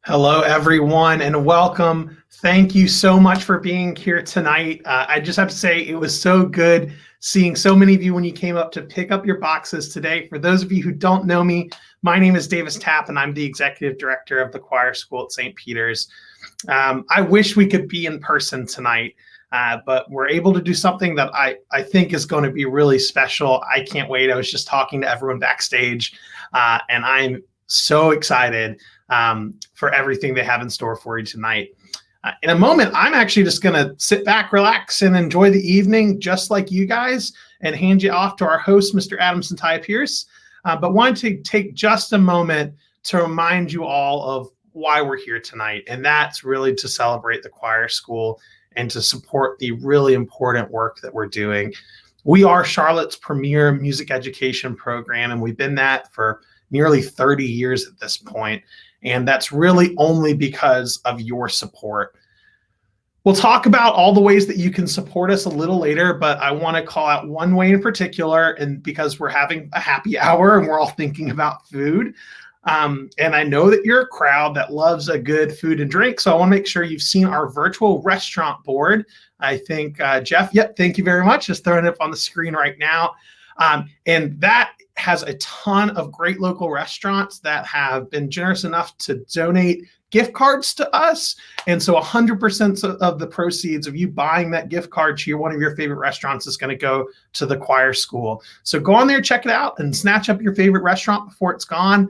Hello, everyone, and welcome. Thank you so much for being here tonight. I just have to say it was so good seeing so many of you when you came up to pick up your boxes today. For those of you who don't know me, my name is Davis Tapp, and I'm the executive director of the choir school at St. Peter's. I wish we could be in person tonight, but we're able to do something that I think is going to be really special. I can't wait. I was just talking to everyone backstage, and I'm so excited for everything they have in store for you tonight. In a moment, I'm actually just going to sit back, relax, and enjoy the evening just like you guys and hand you off to our host, Mr. Adam Santalla Pierce. But wanted to take just a moment to remind you all of why we're here tonight. And that's really to celebrate the choir school and to support the really important work that we're doing. We are Charlotte's premier music education program, and we've been that for nearly 30 years at this point. And that's really only because of your support. We'll talk about all the ways that you can support us a little later, but I want to call out one way in particular, and because we're having a happy hour and we're all thinking about food. And I know that you're a crowd that loves a good food and drink, so I want to make sure you've seen our virtual restaurant board. I think, Jeff, yep, thank you very much. Just throwing it up on the screen right now. And that has a ton of great local restaurants that have been generous enough to donate gift cards to us. And so 100% of the proceeds of you buying that gift card to one of your favorite restaurants is going to go to the choir school. So go on there, check it out, and snatch up your favorite restaurant before it's gone.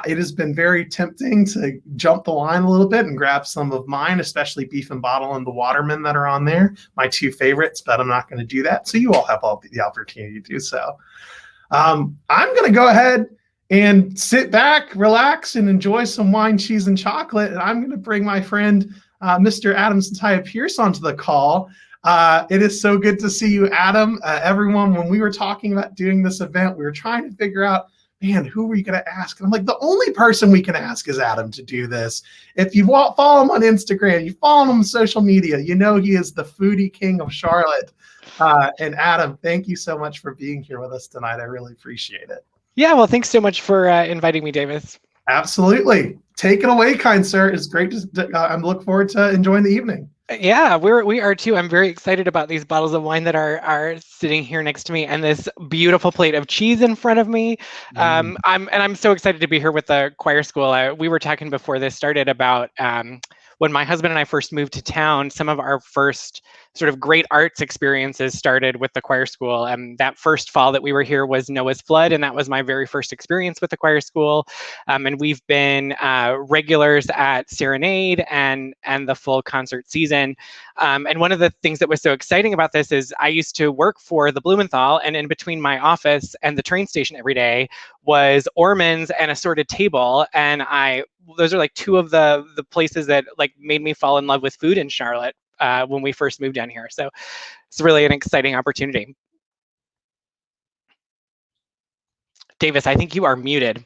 It has been very tempting to jump the line a little bit and grab some of mine, especially Beef and Bottle and the Waterman that are on there, my two favorites, but I'm not going to do that. So you all have all the opportunity to do so. I'm going to go ahead and sit back, relax, and enjoy some wine, cheese, and chocolate. And I'm going to bring my friend, Mr. Adam Santalla Pierce, onto the call. It is so good to see you, Adam. Everyone, when we were talking about doing this event, we were trying to figure out, man, who are you going to ask? And I'm like, the only person we can ask is Adam to do this. If you follow him on Instagram, you follow him on social media, you know he is the foodie king of Charlotte. And Adam, thank you so much for being here with us tonight. I really appreciate it. Yeah, well, thanks so much for inviting me, Davis. Absolutely. Take it away, kind sir. It's great to I'm looking forward to enjoying the evening. Yeah, we are too. I'm very excited about these bottles of wine that are sitting here next to me, and this beautiful plate of cheese in front of me. I'm so excited to be here with the choir school. We were talking before this started about when my husband and I first moved to town. Some of our first sort of great arts experiences started with the choir school. And that first fall that we were here was Noah's Flood, and that was my very first experience with the choir school. And we've been regulars at Serenade and the full concert season. And one of the things that was so exciting about this is I used to work for the Blumenthal, and in between my office and the train station every day was Ormann's and Assorted table. And those are like two of the places that like made me fall in love with food in Charlotte when we first moved down here. So it's really an exciting opportunity. Davis, I think you are muted.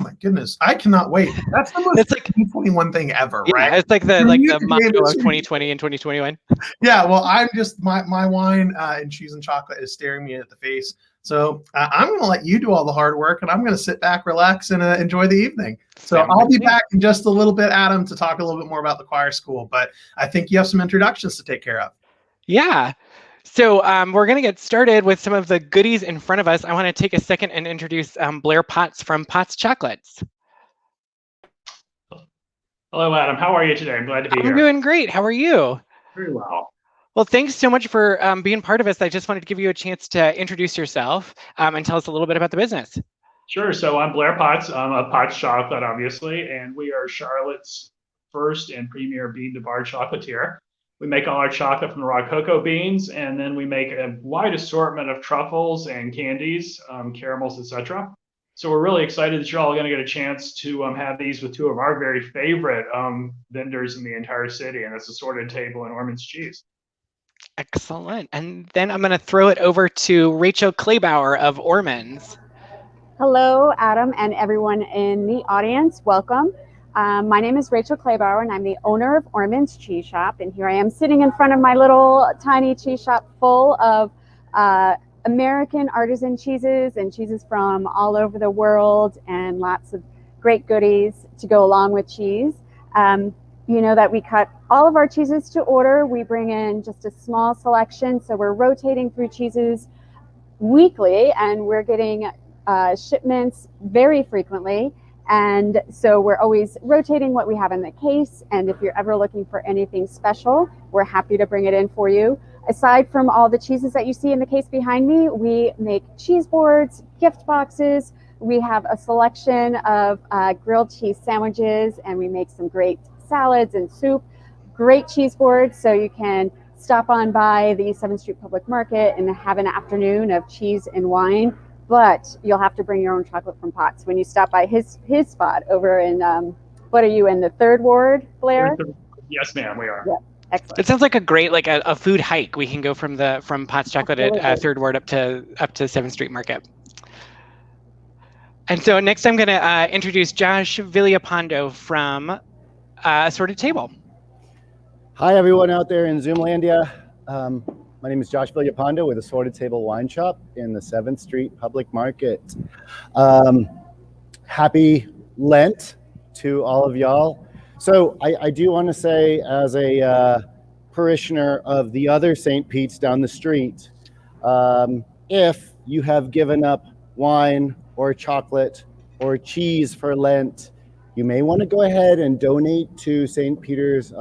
Oh my goodness, I cannot wait. That's the most 2021 thing ever, yeah, right? It's like the motto of 2020 and 2021. Yeah, well, I'm just my wine and cheese and chocolate is staring me at the face. So I'm going to let you do all the hard work, and I'm going to sit back, relax, and enjoy the evening. So I'll be back in just a little bit, Adam, to talk a little bit more about the choir school. But I think you have some introductions to take care of. Yeah. So we're going to get started with some of the goodies in front of us. I want to take a second and introduce Blair Potts from Pott's Chocolates. Hello, Adam. How are you today? I'm glad to be here. I'm doing great. How are you? Very well. Well, thanks so much for being part of us. I just wanted to give you a chance to introduce yourself and tell us a little bit about the business. Sure. So I'm Blair Potts. I'm a Pott's Chocolate, obviously, and we are Charlotte's first and premier bean-to-bar chocolatier. We make all our chocolate from raw cocoa beans, and then we make a wide assortment of truffles and candies, caramels, etc. So we're really excited that you're all going to get a chance to have these with two of our very favorite vendors in the entire city, and that's Assorted Table and Ormann's Cheese. Excellent. And then I'm going to throw it over to Rachel Klebaur of Ormann's. Hello, Adam, and everyone in the audience. Welcome. My name is Rachel Klebaur, and I'm the owner of Ormann's Cheese Shop. And here I am sitting in front of my little tiny cheese shop full of American artisan cheeses and cheeses from all over the world, and lots of great goodies to go along with cheese. You know that we cut all of our cheeses to order. We bring in just a small selection, so we're rotating through cheeses weekly, and we're getting shipments very frequently. And so we're always rotating what we have in the case. And if you're ever looking for anything special, we're happy to bring it in for you. Aside from all the cheeses that you see in the case behind me, we make cheese boards, gift boxes. We have a selection of grilled cheese sandwiches, and we make some great salads and soup. Great cheese boards, so you can stop on by the 7th Street Public Market and have an afternoon of cheese and wine. But you'll have to bring your own chocolate from Pott's when you stop by his spot over in, what are you, in the 3rd Ward, Blair? Yes, ma'am, we are. Yep. Excellent. It sounds like a great, like a food hike. We can go from Pott's Chocolate at 3rd Ward up to 7th Street Market. And so next I'm going to introduce Josh Villapando from Assorted Table. Hi, everyone out there in Zoomlandia. My name is Josh Villapando with Assorted Table Wine Shop in the 7th Street Public Market. Happy Lent to all of y'all. So I do want to say, as a parishioner of the other St. Pete's down the street, if you have given up wine or chocolate or cheese for Lent, you may want to go ahead and donate to St. Peter's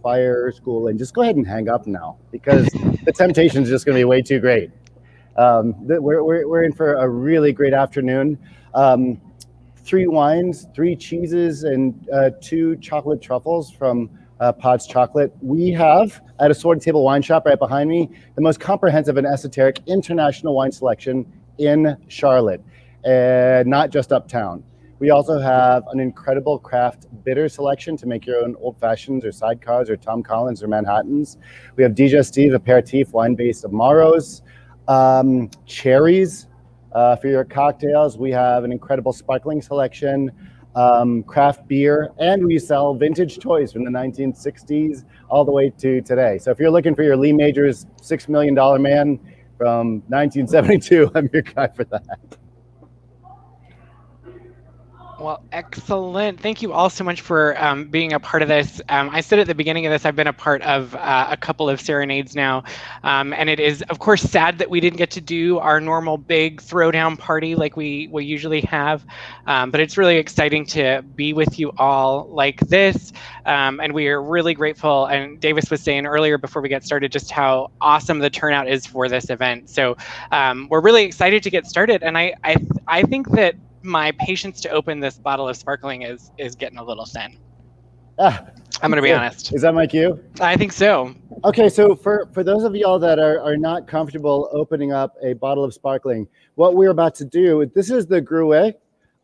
Choir School and just go ahead and hang up now, because the temptation is just going to be way too great. We're in for a really great afternoon. 3 wines, 3 cheeses, and 2 chocolate truffles from Pott's Chocolate. We have, at Assorted Table Wine Shop right behind me, the most comprehensive and esoteric international wine selection in Charlotte, and not just uptown. We also have an incredible craft bitter selection to make your own old fashions or sidecars or Tom Collins or Manhattans. We have Digestive aperitif wine-based Amaros, cherries for your cocktails. We have an incredible sparkling selection, craft beer, and we sell vintage toys from the 1960s all the way to today. So if you're looking for your Lee Majors $6 Million Man from 1972, I'm your guy for that. Well, excellent. Thank you all so much for being a part of this. I said at the beginning of this, I've been a part of a couple of Serenades now. And it is, of course, sad that we didn't get to do our normal big throwdown party like we usually have. But it's really exciting to be with you all like this. And we are really grateful. And Davis was saying earlier before we get started just how awesome the turnout is for this event. So we're really excited to get started. And I think that my patience to open this bottle of sparkling is getting a little thin. I'm going to be honest. Is that my cue? I think so. Okay, so for those of y'all that are not comfortable opening up a bottle of sparkling, what we're about to do, this is the Gruet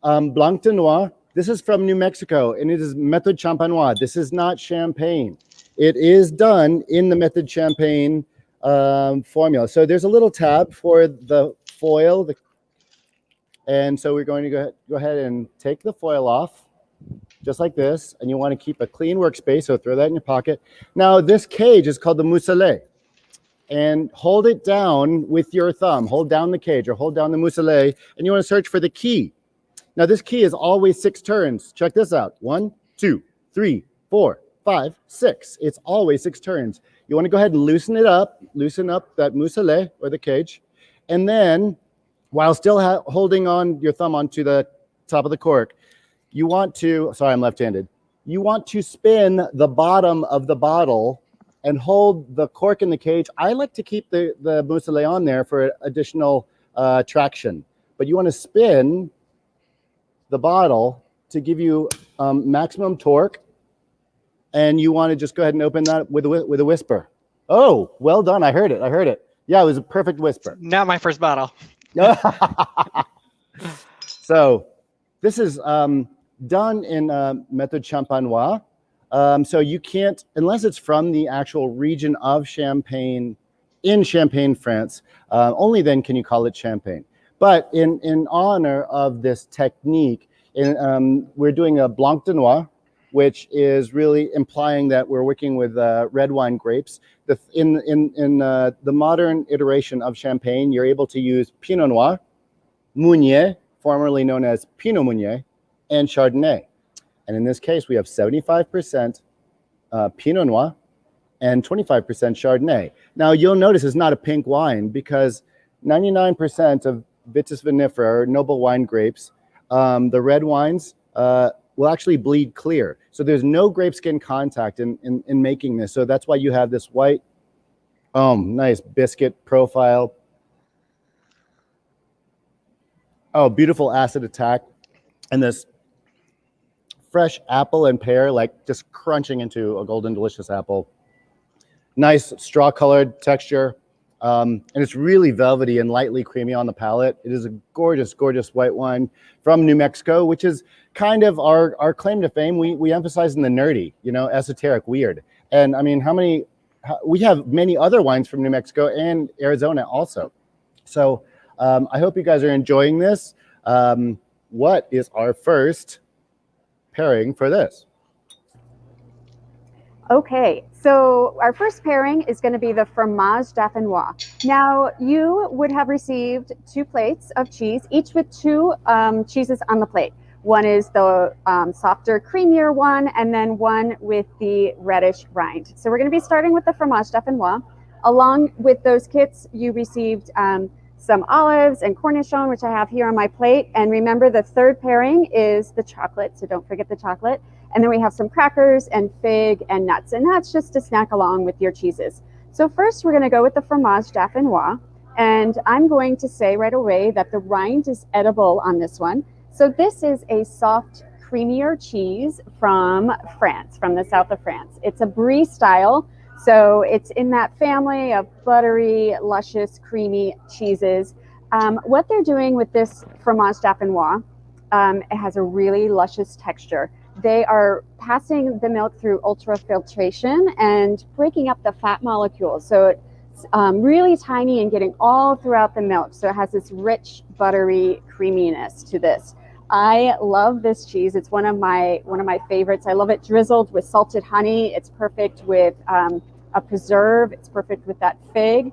Blanc de Noir. This is from New Mexico, and it is Method Champenois. This is not champagne. It is done in the Method Champagne formula. So there's a little tab for the foil, and so we're going to go ahead and take the foil off, just like this. And you want to keep a clean workspace, so throw that in your pocket. Now, this cage is called the mousselet. And hold it down with your thumb. Hold down the cage or hold down the mousselet, and you want to search for the key. Now, this key is always 6 turns. Check this out. 1, 2, 3, 4, 5, 6. It's always 6 turns. You want to go ahead and loosen it up. Loosen up that mousselet or the cage. And then, while still holding on your thumb onto the top of the cork, you want to, sorry, I'm left-handed. You want to spin the bottom of the bottle and hold the cork in the cage. I like to keep the mousselet on there for additional traction. But you want to spin the bottle to give you maximum torque. And you want to just go ahead and open that with a whisper. Oh, well done. I heard it. Yeah, it was a perfect whisper. Not my first bottle. So this is done in Method Champenois. So you can't, unless it's from the actual region of Champagne, in Champagne, France, only then can you call it champagne. But in honor of this technique, we're doing a Blanc de Noir, which is really implying that we're working with red wine grapes. In the modern iteration of Champagne, you're able to use Pinot Noir, Meunier, formerly known as Pinot Meunier, and Chardonnay. And in this case, we have 75% Pinot Noir and 25% Chardonnay. Now, you'll notice it's not a pink wine because 99% of Vitis vinifera, noble wine grapes, the red wines will actually bleed clear. So there's no grape skin contact in making this. So that's why you have this white, nice biscuit profile. Oh, beautiful acid attack. And this fresh apple and pear, like just crunching into a golden delicious apple. Nice straw colored texture. And it's really velvety and lightly creamy on the palate. It is a gorgeous, gorgeous white wine from New Mexico, which is kind of our claim to fame. We emphasize in the nerdy, esoteric, weird. And I mean, we have many other wines from New Mexico and Arizona also. So I hope you guys are enjoying this. What is our first pairing for this? Okay, so our first pairing is going to be the Fromage Japanoish. Now, you would have received 2 plates of cheese, each with 2 cheeses on the plate. One is the softer, creamier one, and then one with the reddish rind. So we're going to be starting with the Fromage Japanoish. Along with those kits, you received some olives and cornichon, which I have here on my plate. And remember, the third pairing is the chocolate, so don't forget the chocolate. And then we have some crackers and fig and nuts, and that's just to snack along with your cheeses. So first, we're going to go with the Fromage Japanoish, and I'm going to say right away that the rind is edible on this one. So this is a soft, creamier cheese from France, from the south of France. It's a brie style, so it's in that family of buttery, luscious, creamy cheeses. What they're doing with this Fromage Japanoish, it has a really luscious texture. They are passing the milk through ultrafiltration and breaking up the fat molecules. So it's really tiny and getting all throughout the milk. So it has this rich, buttery creaminess to this. I love this cheese. It's one of my favorites. I love it drizzled with salted honey. It's perfect with a preserve. It's perfect with that fig.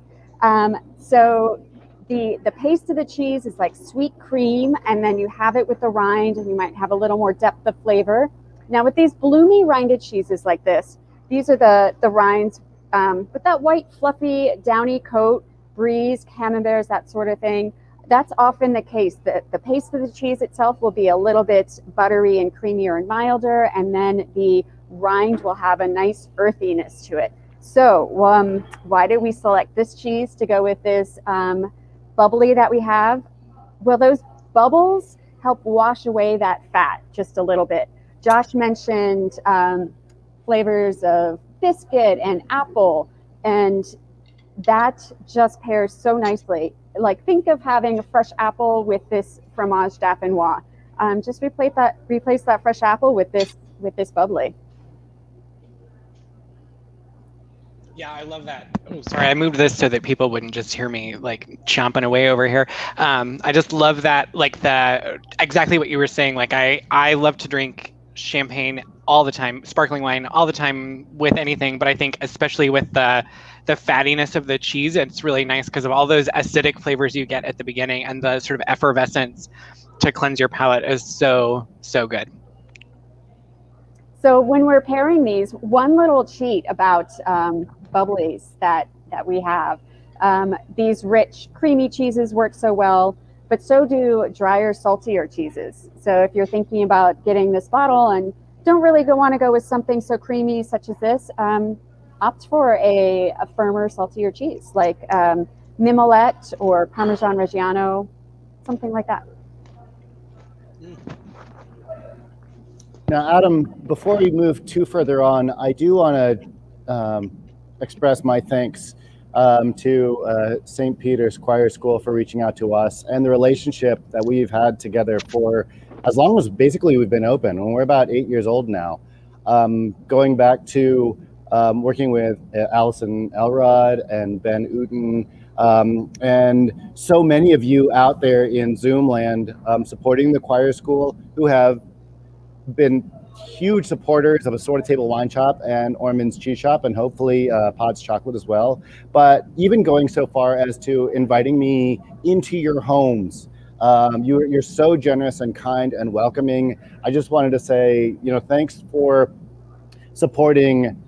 So the paste of the cheese is like sweet cream, and then you have it with the rind, and you might have a little more depth of flavor. Now with these bloomy rinded cheeses like this, these are the rinds with that white fluffy downy coat, bries, camemberts, that sort of thing. That's often the case. The paste of the cheese itself will be a little bit buttery and creamier and milder, and then the rind will have a nice earthiness to it. So why did we select this cheese to go with this bubbly that we have? Well, those bubbles help wash away that fat just a little bit. Josh mentioned flavors of biscuit and apple, and that just pairs so nicely. Like, think of having a fresh apple with this Fromage Japanoish. Just replace that fresh apple with this bubbly. Yeah, I love that. Oh, sorry, I moved this so that people wouldn't just hear me like chomping away over here. I just love that, like exactly what you were saying. Like I love to drink champagne all the time, sparkling wine all the time with anything, but I think especially with the fattiness of the cheese, it's really nice because of all those acidic flavors you get at the beginning, and the sort of effervescence to cleanse your palate is so good. So when we're pairing these, one little cheat about bubblies that we have, these rich, creamy cheeses work so well, but so do drier, saltier cheeses. So if you're thinking about getting this bottle and don't really want to go with something so creamy such as this, opt for a firmer, saltier cheese like Mimolette or Parmesan Reggiano, something like that. Now, Adam, before we move too further on, I do want to express my thanks to St. Peter's Choir School for reaching out to us, and the relationship that we've had together for as long as basically we've been open. And we're about 8 years old now. Going back to working with Allison Elrod and Ben Uten, and so many of you out there in Zoom land supporting the choir school, who have been huge supporters of Assorted Table Wine Shop and Ormann's Cheese Shop, and hopefully Pott's Chocolate as well. But even going so far as to inviting me into your homes You're so generous and kind and welcoming. I just wanted to say, thanks for supporting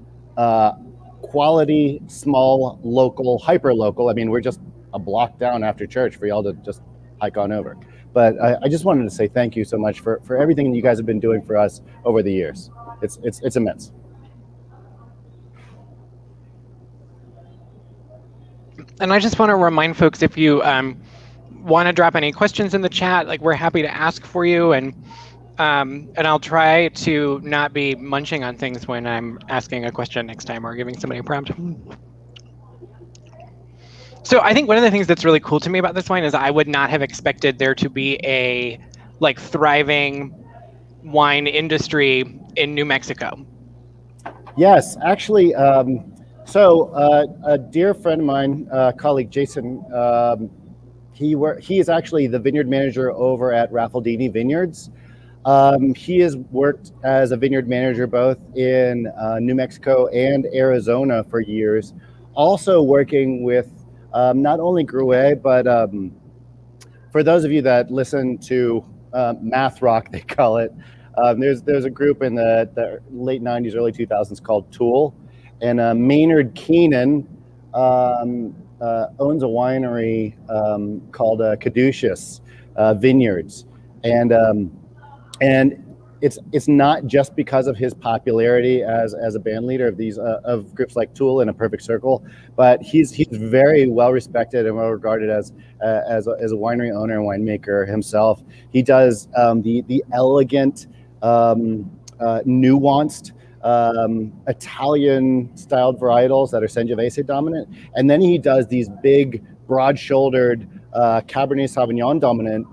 quality, small, local, hyper local. I mean, we're just a block down after church for y'all to just hike on over. But I just wanted to say thank you so much for everything you guys have been doing for us over the years. It's immense. And I just want to remind folks, if you want to drop any questions in the chat, like we're happy to ask for you, and I'll try to not be munching on things when I'm asking a question next time or giving somebody a prompt. So I think one of the things that's really cool to me about this wine is I would not have expected there to be a thriving wine industry in New Mexico. Yes, actually, so a dear friend of mine, colleague Jason, he is actually the vineyard manager over at Raffaldini Vineyards. He has worked as a vineyard manager both in New Mexico and Arizona for years, also working with not only Gruet, but for those of you that listen to math rock, they call it, there's a group in the late 90s, early 2000s called Tool, and Maynard Keenan owns a winery called Caduceus Vineyards, and it's not just because of his popularity as a band leader of these of groups like Tool and A Perfect Circle, but he's very well respected and well regarded as a winery owner and winemaker himself. He does the elegant, nuanced Italian styled varietals that are Sangiovese dominant, and then he does these big, broad-shouldered Cabernet Sauvignon dominant,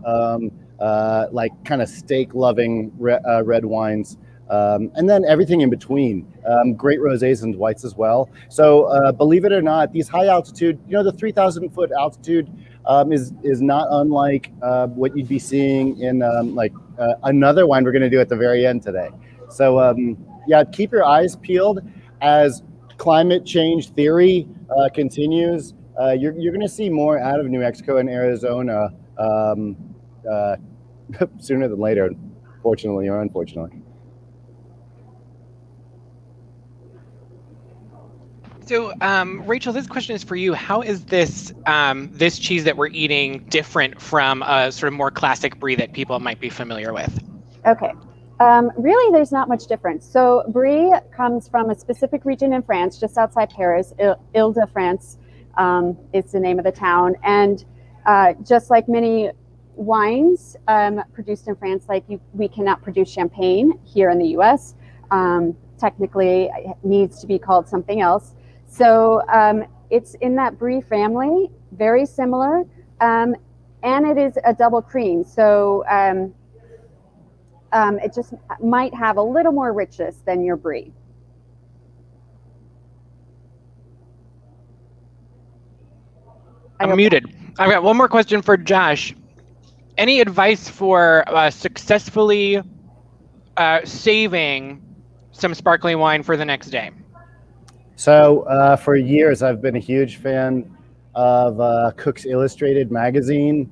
like kind of steak-loving red wines, and then everything in between. Great rosés and whites as well. So believe it or not, these high altitude, the 3,000-foot altitude is not unlike what you'd be seeing in another wine we're going to do at the very end today. So yeah, keep your eyes peeled as climate change theory continues. You're going to see more out of New Mexico and Arizona sooner than later, fortunately or unfortunately. So, Rachel, this question is for you. How is this this cheese that we're eating different from a sort of more classic brie that people might be familiar with? Okay. Really, there's not much difference. So brie comes from a specific region in France, just outside Paris. Ile-de-France is the name of the town. And just like many wines produced in France, we cannot produce champagne here in the US. Technically, it needs to be called something else. So it's in that brie family, very similar. And it is a double cream. So it just might have a little more richness than your brie. I'm muted. I've got one more question for Josh. Any advice for successfully saving some sparkling wine for the next day? So for years, I've been a huge fan of Cook's Illustrated magazine.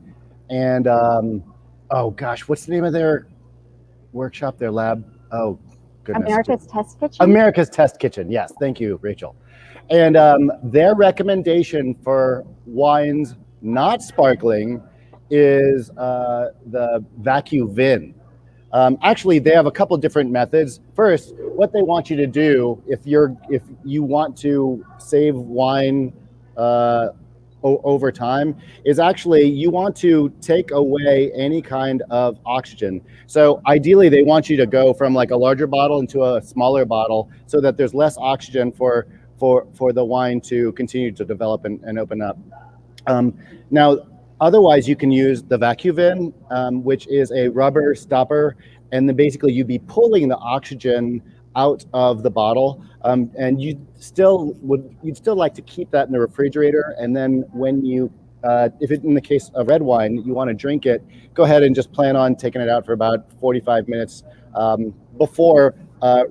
And oh gosh, what's the name of their workshop, their lab? Oh, goodness. America's Test Kitchen? America's Test Kitchen, yes. Thank you, Rachel. And their recommendation for wines not sparkling is the vacuum vin. Actually, they have a couple different methods. First, what they want you to do if you want to save wine over time is actually you want to take away any kind of oxygen. So ideally, they want you to go from like a larger bottle into a smaller bottle so that there's less oxygen for the wine to continue to develop and open up. Now, otherwise, you can use the vacuum vin, which is a rubber stopper, and then basically you'd be pulling the oxygen out of the bottle, and you'd still like to keep that in the refrigerator. And then when you, if it, in the case of red wine, you want to drink it, go ahead and just plan on taking it out for about 45 minutes before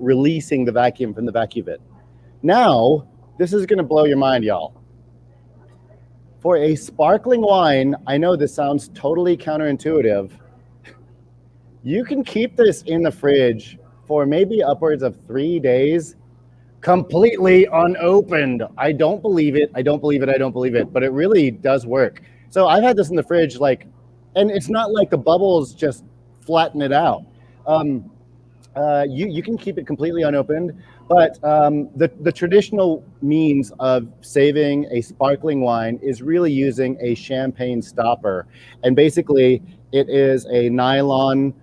releasing the vacuum from the vacuum vin. Now, this is going to blow your mind, y'all. For a sparkling wine, I know this sounds totally counterintuitive. You can keep this in the fridge for maybe upwards of 3 days, completely unopened. I don't believe it. I don't believe it. I don't believe it. But it really does work. So I've had this in the fridge, like, and it's not like the bubbles just flatten it out. You can keep it completely unopened, but the traditional means of saving a sparkling wine is really using a champagne stopper, and basically it is a nylon.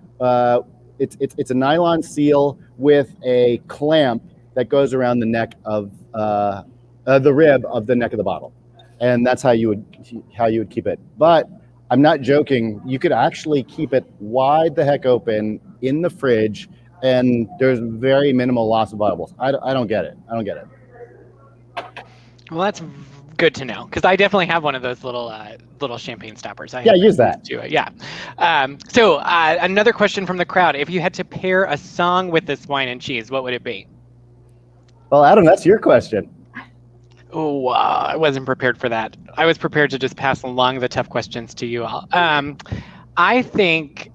It's a nylon seal with a clamp that goes around the neck of the rib of the neck of the bottle, and that's how you would keep it. But I'm not joking. You could actually keep it wide the heck open in the fridge, and there's very minimal loss of bubbles. I don't get it. I don't get it. Well, that's good to know, because I definitely have one of those little champagne stoppers. Use that. Yeah. So another question from the crowd: if you had to pair a song with this wine and cheese, what would it be? Well, Adam, that's your question. Oh, I wasn't prepared for that. I was prepared to just pass along the tough questions to you all. I think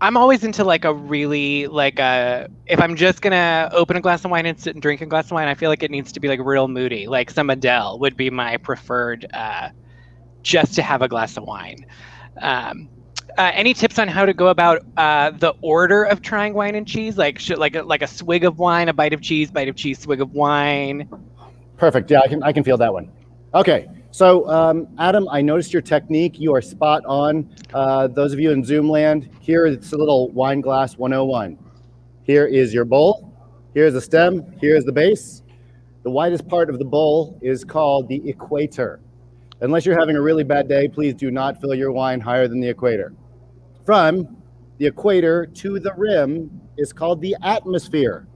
I'm always into like a really if I'm just gonna open a glass of wine and sit and drink a glass of wine, I feel like it needs to be like real moody. Like some Adele would be my preferred, just to have a glass of wine. Any tips on how to go about the order of trying wine and cheese? Like a swig of wine, a bite of cheese, swig of wine. Perfect. Yeah, I can feel that one. Okay. So, Adam, I noticed your technique. You are spot on. Those of you in Zoom land, here it's a little wine glass 101. Here is your bowl. Here's the stem. Here's the base. The widest part of the bowl is called the equator. Unless you're having a really bad day, please do not fill your wine higher than the equator. From the equator to the rim is called the atmosphere,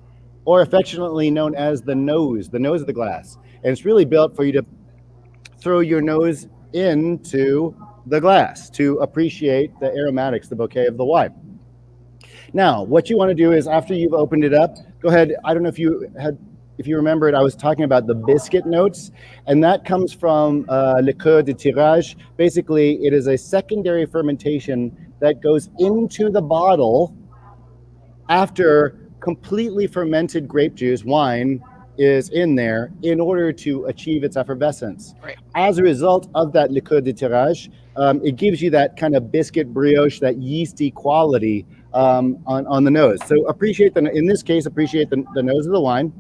or affectionately known as the nose of the glass. And it's really built for you to throw your nose into the glass to appreciate the aromatics, the bouquet of the wine. Now, what you want to do is after you've opened it up, go ahead. I don't know if you remember it, I was talking about the biscuit notes, and that comes from liqueur de tirage. Basically, it is a secondary fermentation that goes into the bottle after completely fermented grape juice, wine, is in there in order to achieve its effervescence. Right. As a result of that liqueur de tirage, it gives you that kind of biscuit brioche, that yeasty quality on the nose. So in this case, appreciate the nose of the wine.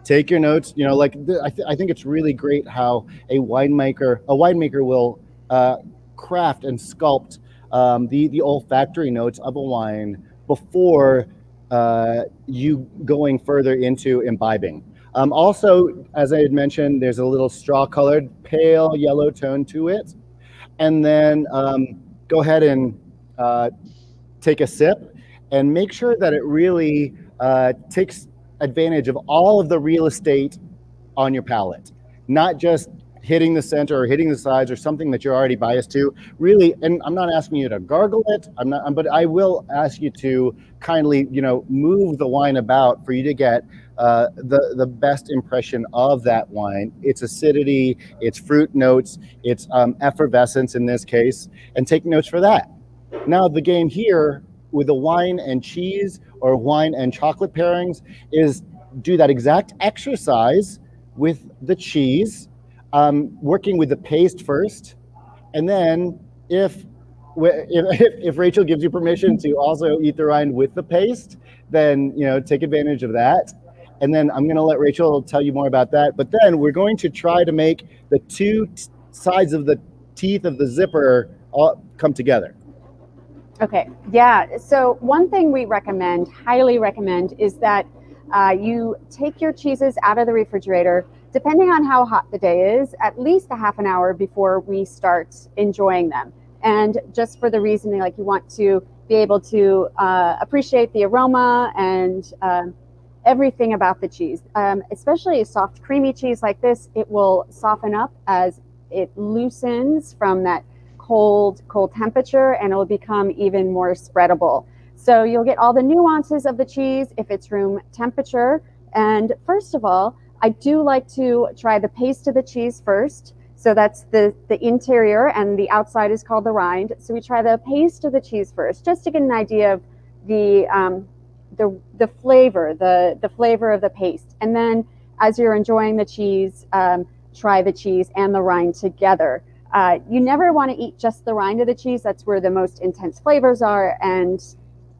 Take your notes. I think it's really great how a winemaker will craft and sculpt the olfactory notes of a wine before you going further into imbibing. Also, as I had mentioned, there's a little straw-colored pale yellow tone to it. And then go ahead and take a sip and make sure that it really takes advantage of all of the real estate on your palate, not just hitting the center or hitting the sides or something that you're already biased to. Really, and I'm not asking you to gargle it. But I will ask you to kindly, move the wine about for you to get the best impression of that wine, its acidity, its fruit notes, its effervescence in this case, and take notes for that. Now, the game here with the wine and cheese or wine and chocolate pairings is do that exact exercise with the cheese, working with the paste first, and then if Rachel gives you permission to also eat the rind with the paste, then take advantage of that. And then I'm going to let Rachel tell you more about that. But then we're going to try to make the two sides of the teeth of the zipper all come together. Okay, yeah. So one thing we highly recommend, is that you take your cheeses out of the refrigerator, depending on how hot the day is, at least a half an hour before we start enjoying them. And just for the reason, like, you want to be able to appreciate the aroma and everything about the cheese. Especially a soft, creamy cheese like this, it will soften up as it loosens from that cold temperature, and it'll become even more spreadable. So you'll get all the nuances of the cheese if it's room temperature. And first of all, I do like to try the paste of the cheese first. So that's the interior, and the outside is called the rind. So we try the paste of the cheese first, just to get an idea of the flavor, the flavor of the paste. And then as you're enjoying the cheese, try the cheese and the rind together. You never want to eat just the rind of the cheese. That's where the most intense flavors are, and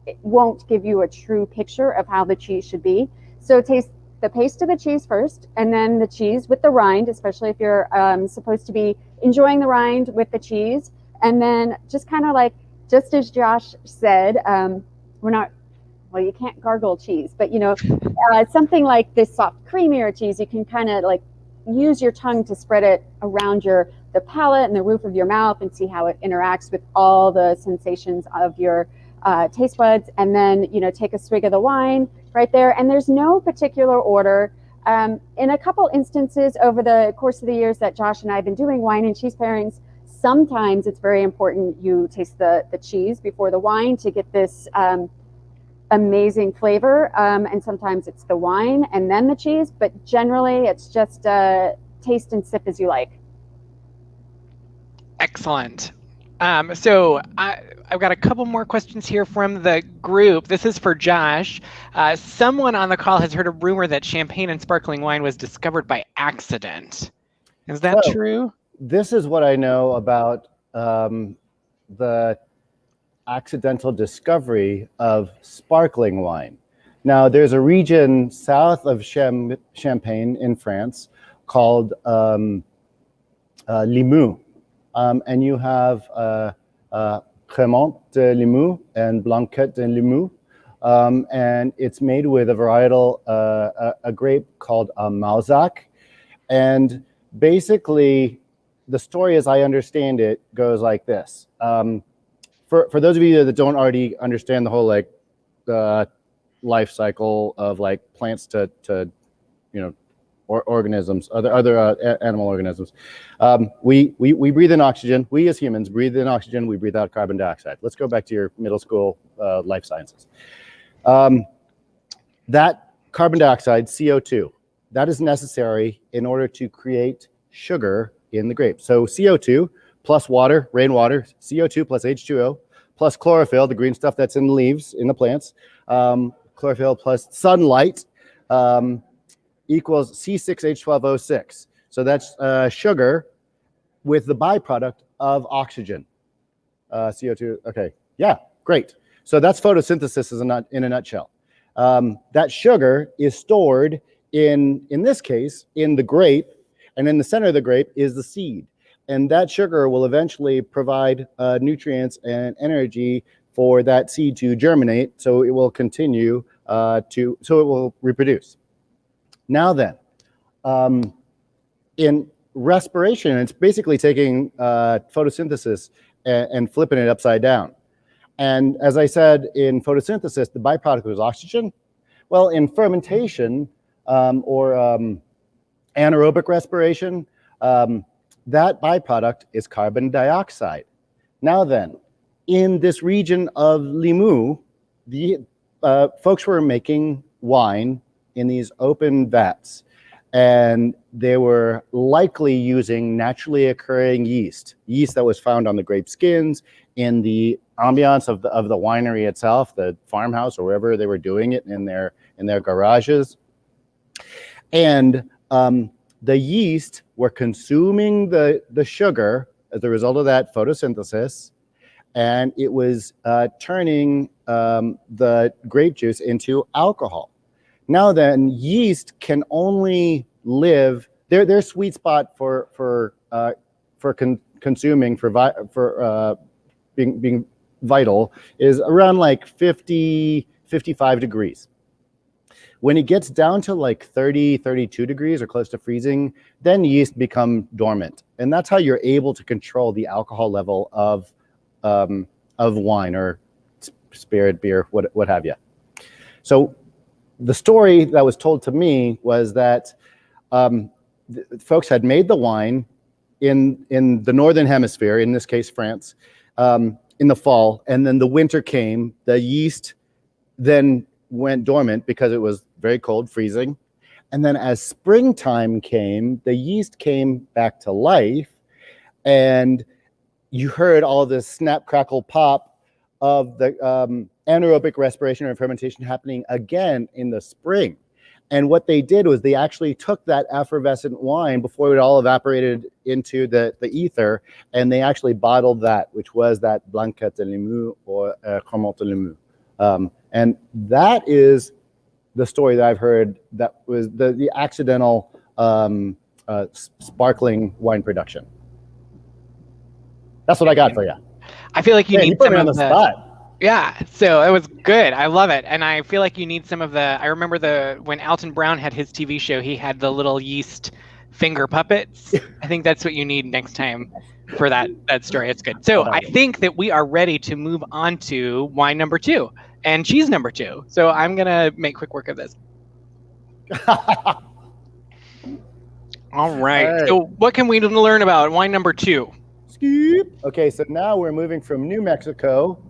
it won't give you a true picture of how the cheese should be. So taste the paste of the cheese first, and then the cheese with the rind, especially if you're supposed to be enjoying the rind with the cheese. And then just kind of like, just as Josh said, we're not, well, you can't gargle cheese, but something like this soft, creamier cheese, you can kind of like use your tongue to spread it around the palate and the roof of your mouth and see how it interacts with all the sensations of your taste buds. And then, take a swig of the wine right there. And there's no particular order. In a couple instances over the course of the years that Josh and I have been doing wine and cheese pairings, sometimes it's very important you taste the cheese before the wine to get this amazing flavor. And sometimes it's the wine and then the cheese, but generally it's just taste and sip as you like. Excellent. So I've got a couple more questions here from the group. This is for Josh. Someone on the call has heard a rumor that champagne and sparkling wine was discovered by accident. Is that true? This is what I know about the accidental discovery of sparkling wine. Now, there's a region south of Champagne in France called Limoux. And you have Crémant de Limoux and Blanc de Limoux. And it's made with a varietal, a grape called Malbec. And basically, the story as I understand it goes like this. For those of you that don't already understand the whole life cycle of plants to organisms, other animal organisms, we breathe in oxygen. We as humans breathe in oxygen. We breathe out carbon dioxide. Let's go back to your middle school life sciences. That carbon dioxide, CO2, that is necessary in order to create sugar in the grape. So CO2 plus water, rainwater, CO2 plus H2O, plus chlorophyll, the green stuff that's in the leaves, in the plants, chlorophyll plus sunlight, equals C6H12O6. So that's sugar with the byproduct of oxygen. CO2, okay, yeah, great. So that's photosynthesis in a nutshell. That sugar is stored in this case, in the grape, and in the center of the grape is the seed. And that sugar will eventually provide nutrients and energy for that seed to germinate, so it will continue so it will reproduce. Now then, in respiration, it's basically taking photosynthesis and flipping it upside down. And as I said, in photosynthesis, the byproduct was oxygen. Well, in fermentation or anaerobic respiration, that byproduct is carbon dioxide. Now then, in this region of Limoux, the folks were making wine in these open vats, and they were likely using naturally occurring yeast that was found on the grape skins, in the ambiance of the winery itself, the farmhouse or wherever they were doing it, in their garages. And the yeast were consuming the sugar as a result of that photosynthesis, and it was turning the grape juice into alcohol. Now then, yeast can only live, their sweet spot for consuming, for being vital, is around 50, 55 degrees. When it gets down to 30, 32 degrees or close to freezing, then yeast become dormant. And that's how you're able to control the alcohol level of wine or spirit, beer, what have you. So the story that was told to me was that folks had made the wine in the northern hemisphere, in this case France, in the fall, and then the winter came. The yeast then went dormant because it was very cold, freezing. And then as springtime came, the yeast came back to life, And you heard all this snap, crackle, pop of the anaerobic respiration and fermentation happening again in the spring. And what they did was they actually took that effervescent wine before it all evaporated into the ether, and they actually bottled that, which was that Blanc de Limoux or Ormann de Limoux. And that is the story that I've heard that was the accidental sparkling wine production. That's what I got for you. I feel like you need you put some me on of the spot. Yeah, so it was good. I love it. And I feel like you need some of the, I remember when Alton Brown had his TV show, he had the little yeast finger puppets. I think that's what you need next time for that story. It's good. So I think that we are ready to move on to wine number 2 and cheese number 2. So I'm going to make quick work of this. All right. So what can we learn about wine number 2? Okay, so now we're moving from New Mexico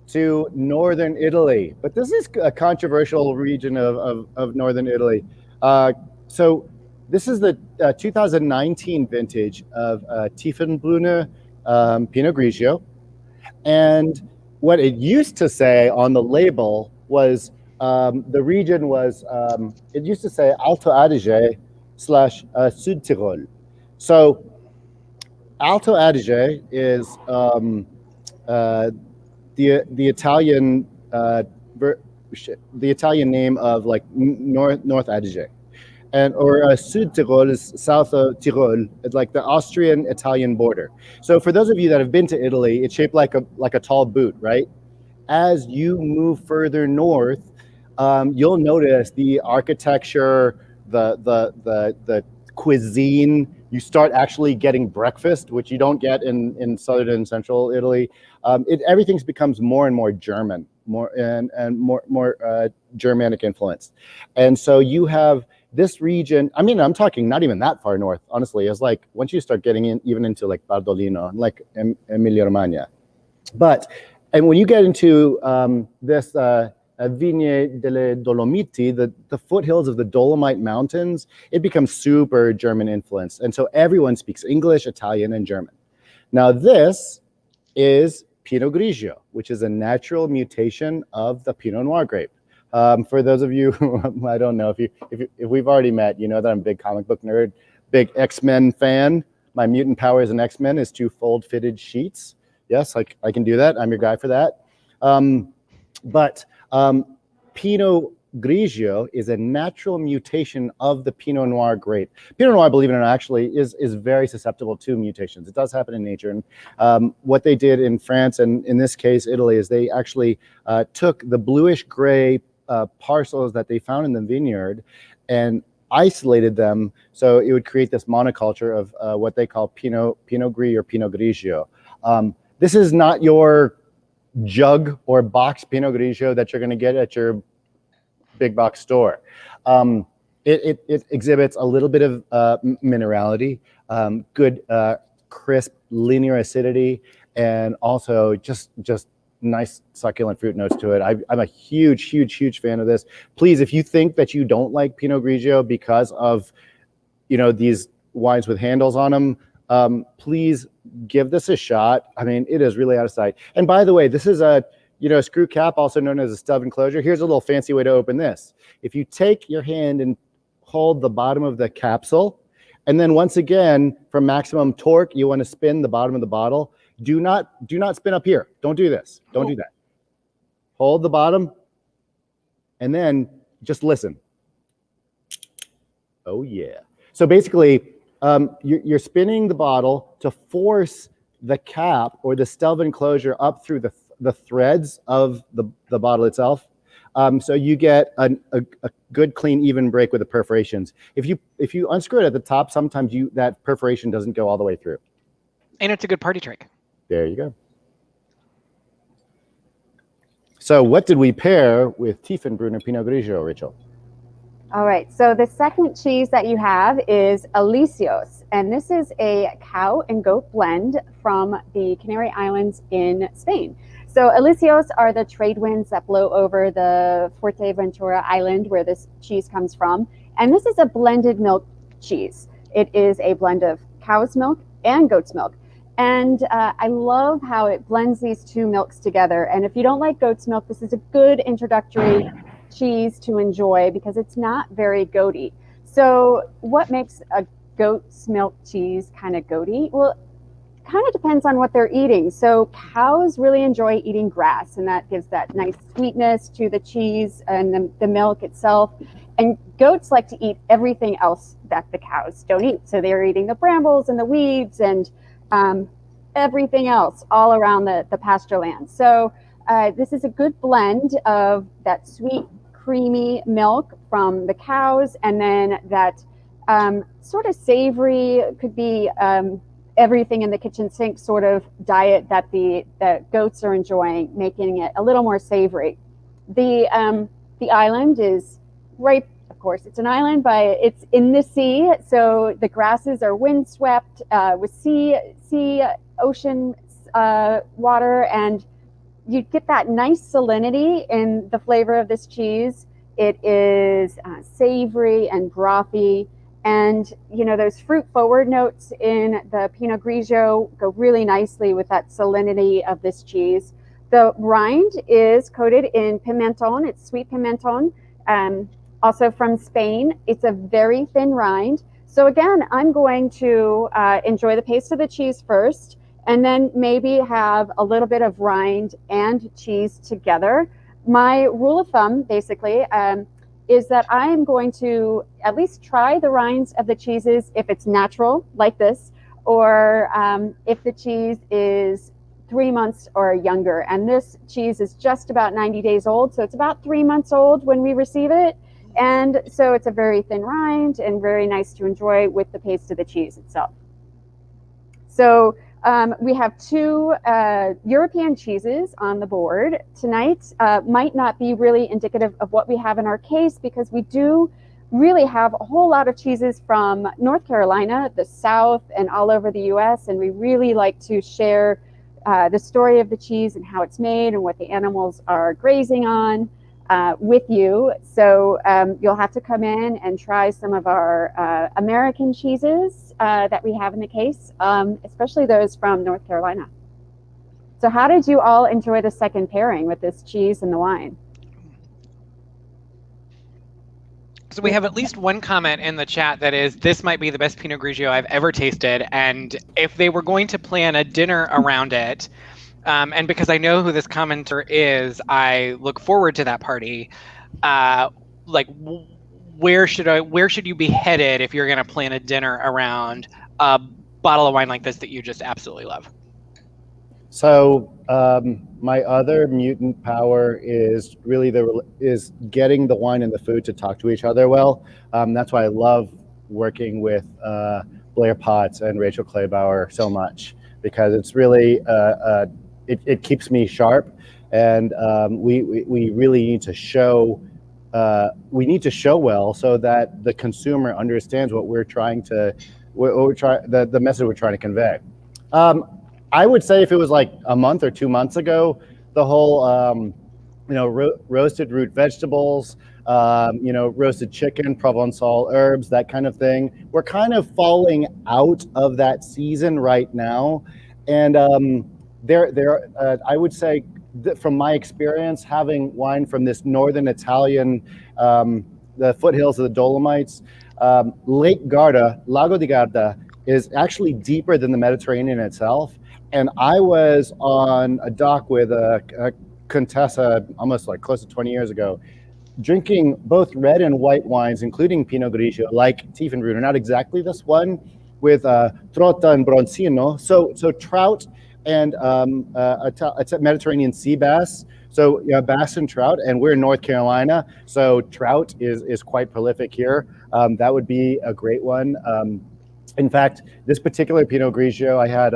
to northern Italy, but this is a controversial region of northern Italy. So this is the 2019 vintage of Tiefenbrunner Pinot Grigio, and what it used to say on the label was the region was it used to say Alto Adige / Sud Tirol. So Alto Adige is the Italian name of like North Adige, and or Sud Tirol is south of Tirol. It's like the Austrian-Italian border. So for those of you that have been to Italy, it's shaped like a tall boot, right? As you move further north, you'll notice the architecture, the cuisine. You start actually getting breakfast, which you don't get in southern and central Italy. Everything becomes more and more German, more Germanic influenced. And so you have this region. I mean, I'm talking not even that far north, honestly. It's like once you start getting even into like Bardolino, like Emilia Romagna. And when you get into this Vigne delle Dolomiti, the foothills of the Dolomite Mountains, it becomes super German influenced. And so everyone speaks English, Italian, and German. Now this is Pinot Grigio, which is a natural mutation of the Pinot Noir grape. For those of you who I don't know, if we've already met, you know that I'm a big comic book nerd, big X-Men fan. My mutant power as an X-Men is to fold fitted sheets. Yes, I can do that. I'm your guy for that. Pinot Grigio is a natural mutation of the Pinot Noir grape. Pinot Noir, believe it or not, actually is very susceptible to mutations. It does happen in nature. And what they did in France, and in this case, Italy, is they actually took the bluish gray parcels that they found in the vineyard and isolated them so it would create this monoculture of what they call Pinot Gris or Pinot Grigio. This is not your jug or box Pinot Grigio that you're going to get at your big box store. It exhibits a little bit of minerality, good crisp linear acidity, and also just nice succulent fruit notes to it. I'm a huge fan of this. Please, if you think that you don't like Pinot Grigio because of these wines with handles on them, please give this a shot. I mean, it is really out of sight. And by the way, this is a screw cap, also known as a stub enclosure. Here's a little fancy way to open this. If you take your hand and hold the bottom of the capsule, and then once again, for maximum torque, you want to spin the bottom of the bottle. Do not spin up here. Don't do this. Don't do that. Hold the bottom, and then just listen. Oh yeah. So basically, you're spinning the bottle to force the cap or the stub enclosure up through the threads of the bottle itself. So you get a good, clean, even break with the perforations. If you unscrew it at the top, sometimes that perforation doesn't go all the way through. And it's a good party trick. There you go. So what did we pair with Tiefenbrunner Pinot Grigio, Rachel? All right, so the second cheese that you have is Alicios, and this is a cow and goat blend from the Canary Islands in Spain. So Alicios are the trade winds that blow over the Fuerteventura island where this cheese comes from. And this is a blended milk cheese. It is a blend of cow's milk and goat's milk. And I love how it blends these two milks together. And if you don't like goat's milk, this is a good introductory cheese to enjoy because it's not very goaty. So what makes a goat's milk cheese kind of goaty? Well, kind of depends on what they're eating. So cows really enjoy eating grass, and that gives that nice sweetness to the cheese and the milk itself. And goats like to eat everything else that the cows don't eat. So they're eating the brambles and the weeds and everything else all around the pasture land. So this is a good blend of that sweet, creamy milk from the cows, and then that sort of savory, could be everything in the kitchen sink sort of diet that the goats are enjoying, making it a little more savory. The island is right, of course, it's an island, but it's in the sea, so the grasses are windswept with ocean water, and you get that nice salinity in the flavor of this cheese. It is savory and brothy. And, you know, those fruit forward notes in the Pinot Grigio go really nicely with that salinity of this cheese. The rind is coated in pimenton. It's sweet pimenton, also from Spain. It's a very thin rind. So again, I'm going to enjoy the paste of the cheese first, and then maybe have a little bit of rind and cheese together. My rule of thumb, basically, is that I am going to at least try the rinds of the cheeses if it's natural, like this, or if the cheese is 3 months or younger. And this cheese is just about 90 days old, so it's about 3 months old when we receive it. And so it's a very thin rind and very nice to enjoy with the paste of the cheese itself. So we have two European cheeses on the board tonight. Might not be really indicative of what we have in our case, because we do really have a whole lot of cheeses from North Carolina, the South, and all over the US. And we really like to share the story of the cheese and how it's made and what the animals are grazing on with you. So you'll have to come in and try some of our American cheeses that we have in the case, especially those from North Carolina. So how did you all enjoy the second pairing with this cheese and the wine? So we have at least one comment in the chat that is, this might be the best Pinot Grigio I've ever tasted. And if they were going to plan a dinner around it, and because I know who this commenter is, I look forward to that party. Where should you be headed if you're going to plan a dinner around a bottle of wine like this that you just absolutely love? So my other mutant power is really is getting the wine and the food to talk to each other well. That's why I love working with Blair Potts and Rachel Klebaur so much, because it's really it keeps me sharp, and we really need to show. We need to show well so that the consumer understands what we're trying to, the message we're trying to convey. I would say if it was like a month or 2 months ago, the whole, roasted root vegetables, roasted chicken, Provençal herbs, that kind of thing, we're kind of falling out of that season right now. And I would say, from my experience, having wine from this northern Italian, the foothills of the Dolomites, Lake Garda, Lago di Garda, is actually deeper than the Mediterranean itself. And I was on a dock with a Contessa almost like close to 20 years ago, drinking both red and white wines, including Pinot Grigio, like Tiefenbrunner, not exactly this one, with Trotta and Bronzino. So trout and it's a Mediterranean sea bass. So bass and trout, and we're in North Carolina, so trout is quite prolific here. That would be a great one. In fact, this particular Pinot Grigio I had,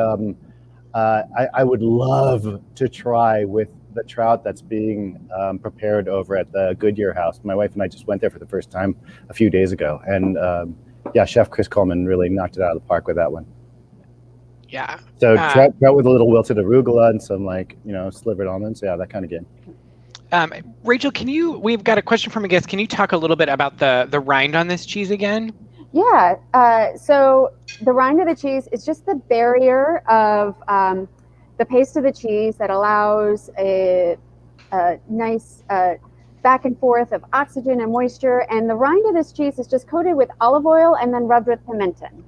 I would love to try with the trout that's being prepared over at the Goodyear house. My wife and I just went there for the first time a few days ago, and Chef Chris Coleman really knocked it out of the park with that one. Yeah. So trout with a little wilted arugula and some slivered almonds. Yeah, that kind of game. Rachel, we've got a question from a guest. Can you talk a little bit about the rind on this cheese again? Yeah. So the rind of the cheese is just the barrier of the paste of the cheese that allows a nice back and forth of oxygen and moisture. And the rind of this cheese is just coated with olive oil and then rubbed with pimenton.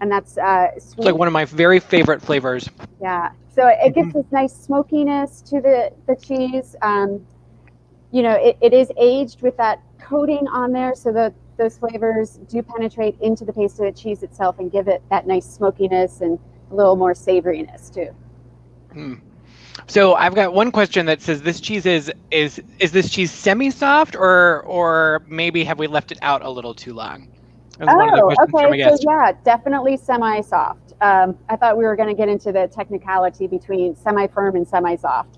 And that's sweet. It's like one of my very favorite flavors. Yeah. So it gives this nice smokiness to the cheese. You know, it is aged with that coating on there, so that those flavors do penetrate into the paste of the cheese itself and give it that nice smokiness and a little more savoriness too. So I've got one question that says, this cheese is this cheese semi-soft, or maybe have we left it out a little too long? Okay. So yeah, definitely semi-soft. I thought we were going to get into the technicality between semi-firm and semi-soft.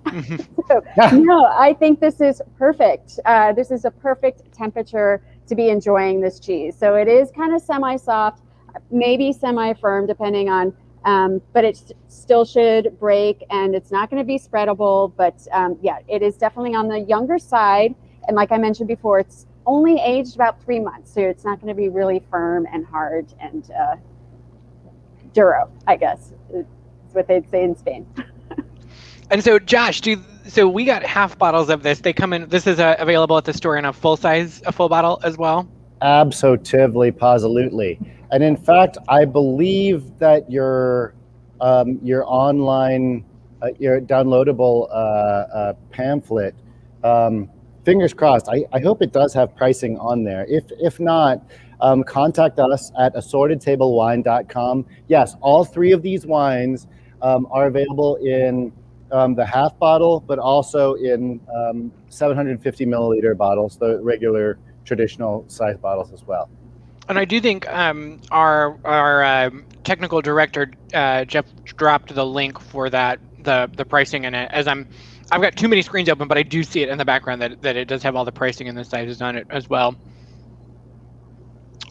So, no, I think this is perfect. This is a perfect temperature to be enjoying this cheese. So it is kind of semi-soft, maybe semi-firm, depending on, but it still should break, and it's not going to be spreadable. But yeah, it is definitely on the younger side. And like I mentioned before, it's only aged about 3 months, so it's not going to be really firm and hard and duro, I guess, is what they'd say in Spain. And so, Josh, so we got half bottles of this. They come in. This is available at the store in a full bottle as well. Absolutely, positively. And in fact, I believe that your online, your downloadable pamphlet. Fingers crossed. I hope it does have pricing on there. If not, contact us at assortedtablewine.com. Yes, all three of these wines are available in the half bottle, but also in 750 milliliter bottles, the regular traditional size bottles as well. And I do think our technical director Jeff dropped the link for that, the pricing in it. As I've got too many screens open, but I do see it in the background that it does have all the pricing and the sizes on it as well.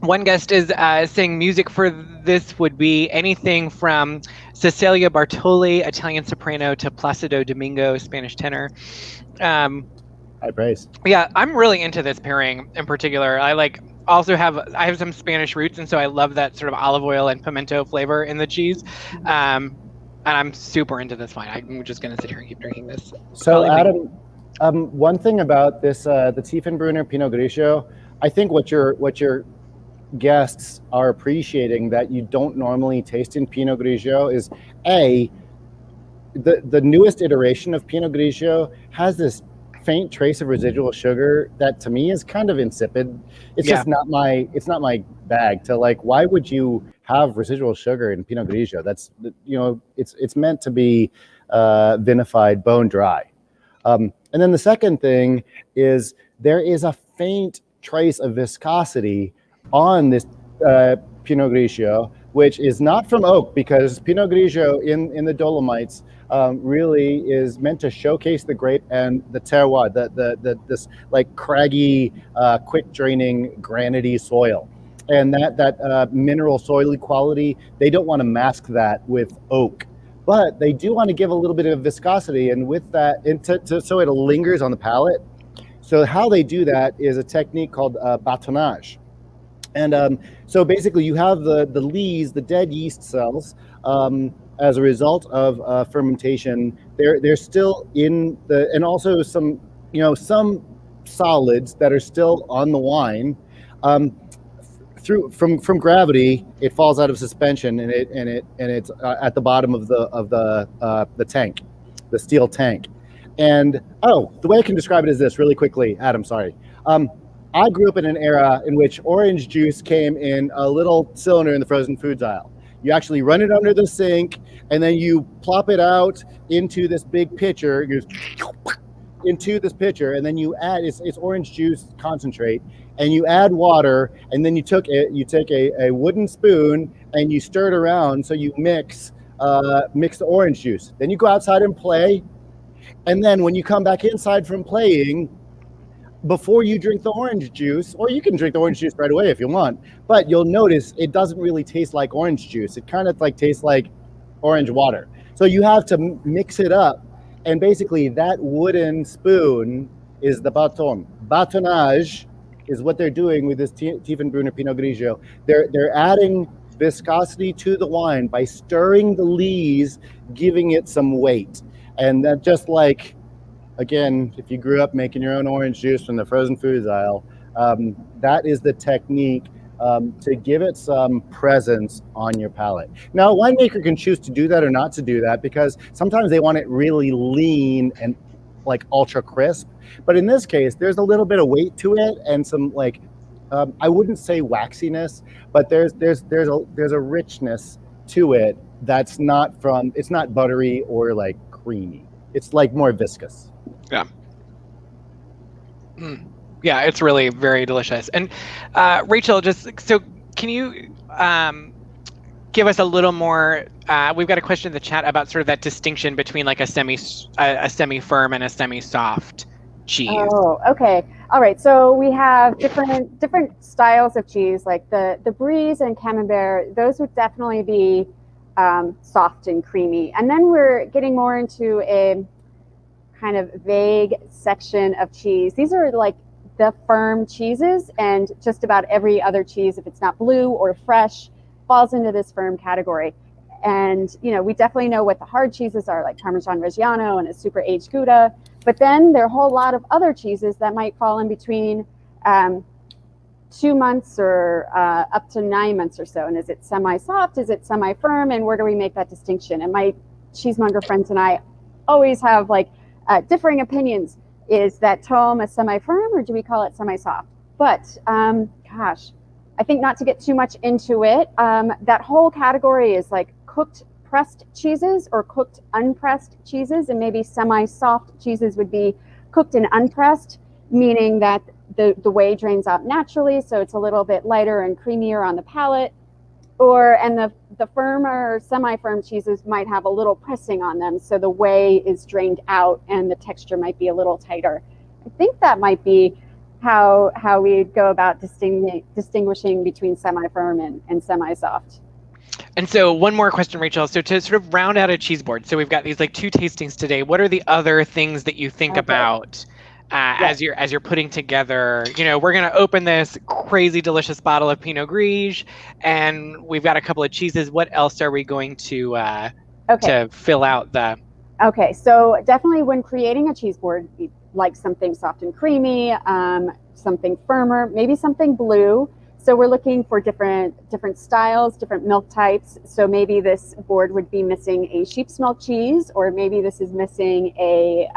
One guest is saying music for this would be anything from Cecilia Bartoli, Italian soprano, to Placido Domingo, Spanish tenor. High praise. Yeah, I'm really into this pairing in particular. I have some Spanish roots, and so I love that sort of olive oil and pimento flavor in the cheese. And I'm super into this wine. I'm just going to sit here and keep drinking this. So, Adam, one thing about this, the Tiefenbrunner Pinot Grigio, I think what your guests are appreciating that you don't normally taste in Pinot Grigio is the newest iteration of Pinot Grigio has this faint trace of residual sugar that to me is kind of insipid. It's just not my bag. To like, why would you have residual sugar in Pinot Grigio? That's, it's meant to be vinified bone dry. And then the second thing is there is a faint trace of viscosity on this Pinot Grigio, which is not from oak, because Pinot Grigio in the Dolomites really is meant to showcase the grape and the terroir, this like craggy, quick draining, granity soil. And that mineral soily quality, they don't want to mask that with oak, but they do want to give a little bit of viscosity, and with that, so it lingers on the palate. So how they do that is a technique called batonnage. And so basically you have the lees, the dead yeast cells, as a result of fermentation. They're still in the, and also some solids that are still on the wine. From gravity, it falls out of suspension, and it's at the bottom of the tank, the steel tank. And the way I can describe it is this really quickly, Adam. Sorry. I grew up in an era in which orange juice came in a little cylinder in the frozen foods aisle. You actually run it under the sink, and then you plop it out into this big pitcher. It goes into this pitcher, and then you add it's orange juice concentrate, and you add water, and then you take a wooden spoon and you stir it around so you mix the orange juice. Then you go outside and play, and then when you come back inside from playing, before you drink the orange juice, or you can drink the orange juice right away if you want, but you'll notice it doesn't really taste like orange juice. It kind of like tastes like orange water. So you have to mix it up, and basically that wooden spoon is the batonnage, is what they're doing with this Tiefenbrunner Pinot Grigio. They're adding viscosity to the wine by stirring the lees, giving it some weight. And that, just like, again, if you grew up making your own orange juice from the frozen foods aisle, that is the technique to give it some presence on your palate. Now, a winemaker can choose to do that or not to do that, because sometimes they want it really lean and like ultra crisp. But in this case, there's a little bit of weight to it and some like, I wouldn't say waxiness, but there's a richness to it that's not from, it's not buttery or like creamy. It's like more viscous. Yeah. Yeah, it's really very delicious. And Rachel, just so can you give us a little more? We've got a question in the chat about sort of that distinction between like a semi-firm and a semi-soft cheese. Oh, okay. All right. So we have different styles of cheese, like the Brie and Camembert. Those would definitely be soft and creamy. And then we're getting more into a kind of vague section of cheese. These are like the firm cheeses, and just about every other cheese, if it's not blue or fresh, falls into this firm category. And, you know, we definitely know what the hard cheeses are, like Parmesan Reggiano and a super aged Gouda. But then there are a whole lot of other cheeses that might fall in between 2 months or up to 9 months or so. And is it semi-soft? Is it semi-firm? And where do we make that distinction? And my cheesemonger friends and I always have like differing opinions. Is that tome a semi-firm, or do we call it semi-soft? But gosh, I think not to get too much into it, that whole category is like cooked pressed cheeses or cooked unpressed cheeses, and maybe semi-soft cheeses would be cooked and unpressed, meaning that the whey drains out naturally, so it's a little bit lighter and creamier on the palate. And the firmer, semi-firm cheeses might have a little pressing on them, so the whey is drained out and the texture might be a little tighter. I think that might be how we go about distinguishing between semi-firm and semi-soft. And so one more question, Rachel. So to sort of round out a cheese board, so we've got these like 2 tastings today. What are the other things that you think about as you're putting together? You know, we're going to open this crazy delicious bottle of Pinot Grigio, and we've got a couple of cheeses. What else are we going to fill out the? Okay, so definitely when creating a cheese board, you like something soft and creamy, something firmer, maybe something blue. So we're looking for different styles, different milk types. So maybe this board would be missing a sheep's milk cheese, or maybe this is missing a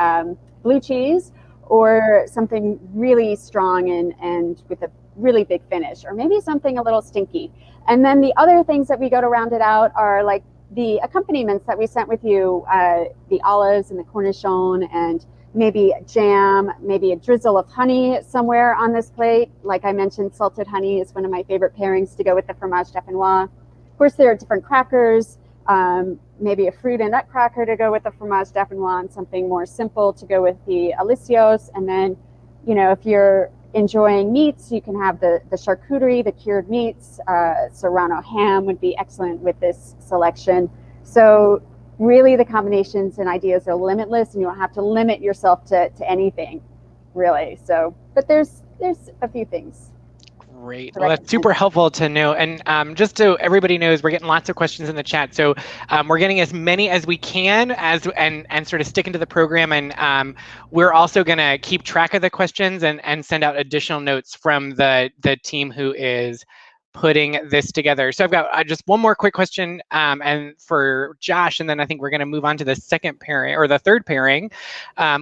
blue cheese, or something really strong and with a really big finish, or maybe something a little stinky. And then the other things that we go to round it out are like the accompaniments that we sent with you, the olives and the cornichon, and maybe jam, maybe a drizzle of honey somewhere on this plate. Like I mentioned, salted honey is one of my favorite pairings to go with the Fromage Japanoish. Of course, there are different crackers, maybe a fruit and nut cracker to go with the Fromage Japanoish, and something more simple to go with the Alicios. And then, you know, if you're enjoying meats, you can have the charcuterie, the cured meats. Serrano ham would be excellent with this selection. So really the combinations and ideas are limitless, and you don't have to limit yourself to anything, really. So, but there's a few things. Great. Well, that's super helpful to know. And just so everybody knows, we're getting lots of questions in the chat. So we're getting as many as we can and sort of sticking to the program. And we're also going to keep track of the questions and send out additional notes from the team who is putting this together. So I've got just one more quick question and for Josh, and then I think we're going to move on to the second pairing or the third pairing,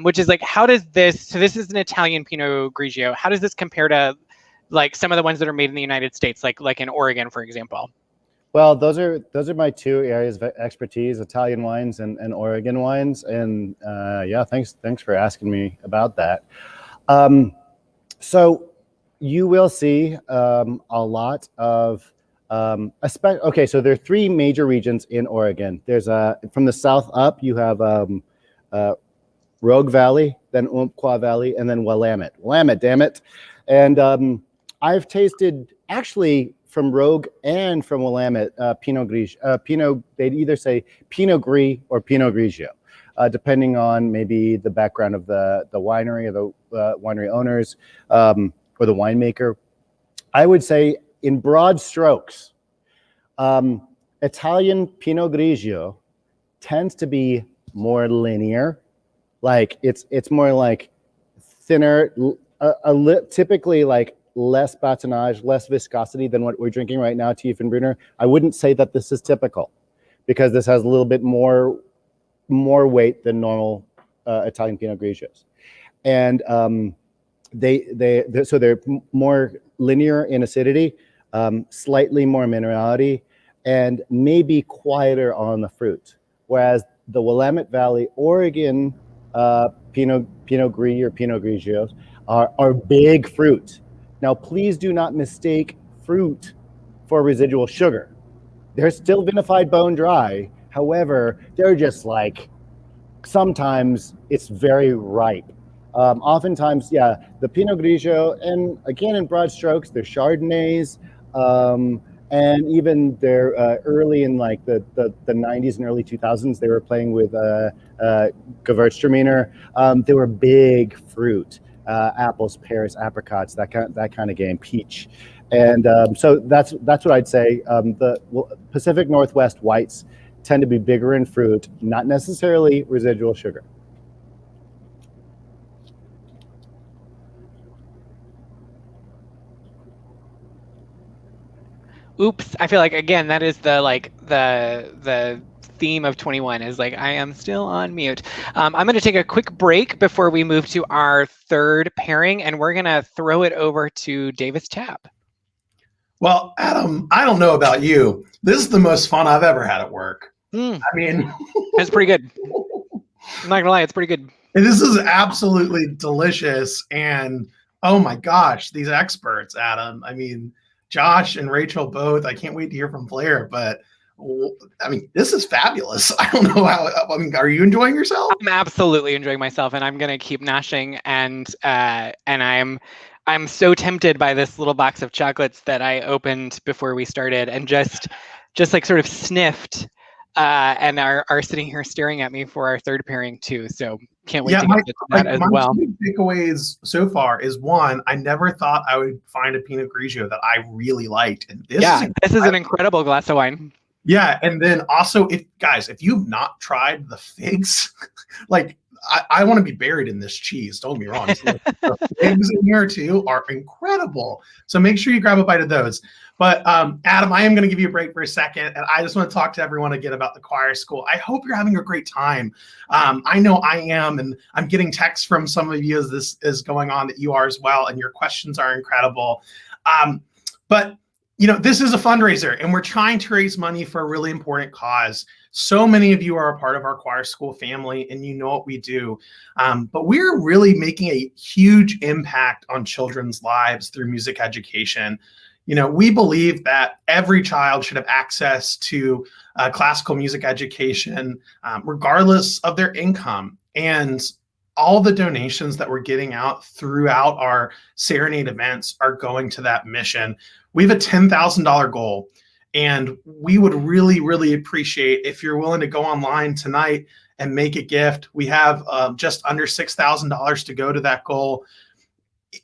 which is like, how does this, so this is an Italian Pinot Grigio. How does this compare to like some of the ones that are made in the United States, like in Oregon, for example? Well, those are my 2 areas of expertise: Italian wines and Oregon wines. And yeah, thanks for asking me about that. So you will see a lot of okay. So there are 3 major regions in Oregon. There's from the south up, you have Rogue Valley, then Umpqua Valley, and then Willamette. Willamette, damn it! And I've tasted actually from Rogue and from Willamette Pinot Grigio. Pinot, they'd either say Pinot Gris or Pinot Grigio, depending on maybe the background of the winery or the winery owners. or the winemaker. I would say in broad strokes, Italian Pinot Grigio tends to be more linear. Like it's more like thinner, typically like less batonnage, less viscosity than what we're drinking right now, Tiefenbrunner. I wouldn't say that this is typical because this has a little bit more weight than normal Italian Pinot Grigios. And so they're more linear in acidity, slightly more minerality, and maybe quieter on the fruit. Whereas the Willamette Valley, Oregon Pinot Gris or Pinot Grigios are big fruit. Now, please do not mistake fruit for residual sugar. They're still vinified bone dry. However, they're just like, sometimes it's very ripe. Oftentimes, yeah, the Pinot Grigio, and again, in broad strokes, they're Chardonnays, and even they're early in like the 90s and early 2000s, they were playing with Gewürztraminer. They were big fruit, apples, pears, apricots, that kind of game, peach. And so that's what I'd say. The Pacific Northwest whites tend to be bigger in fruit, not necessarily residual sugar. Oops, I feel like again that is the theme of 21 is like I am still on mute. I'm going to take a quick break before we move to our third pairing, and we're going to throw it over to Davis Tapp. Well, Adam, I don't know about you. This is the most fun I've ever had at work. I mean, it's pretty good. I'm not gonna lie, it's pretty good. This is absolutely delicious, and oh my gosh, these experts, Adam. I mean, Josh and Rachel both. I can't wait to hear from Blair, but I mean, this is fabulous. I don't know how. I mean, are you enjoying yourself? I'm absolutely enjoying myself, and I'm gonna keep gnashing. And I'm so tempted by this little box of chocolates that I opened before we started, and just like sort of sniffed, and are sitting here staring at me for our third pairing too. So can't wait to get to that as well. My two takeaways so far is one, I never thought I would find a Pinot Grigio that I really liked, and this is an incredible glass of wine. Yeah, and then also, if you've not tried the figs, like I want to be buried in this cheese. Don't get me wrong. The figs in here too are incredible. So make sure you grab a bite of those. But Adam, I am going to give you a break for a second, and I just want to talk to everyone again about the choir school. I hope you're having a great time. I know I am, and I'm getting texts from some of you as this is going on that you are as well, and your questions are incredible. But this is a fundraiser, and we're trying to raise money for a really important cause. So many of you are a part of our choir school family, and you know what we do. But we're really making a huge impact on children's lives through music education. We believe that every child should have access to classical music education, regardless of their income. And all the donations that we're getting out throughout our Serenade events are going to that mission. We have a $10,000 goal, and we would really, really appreciate if you're willing to go online tonight and make a gift. We have just under $6,000 to go to that goal.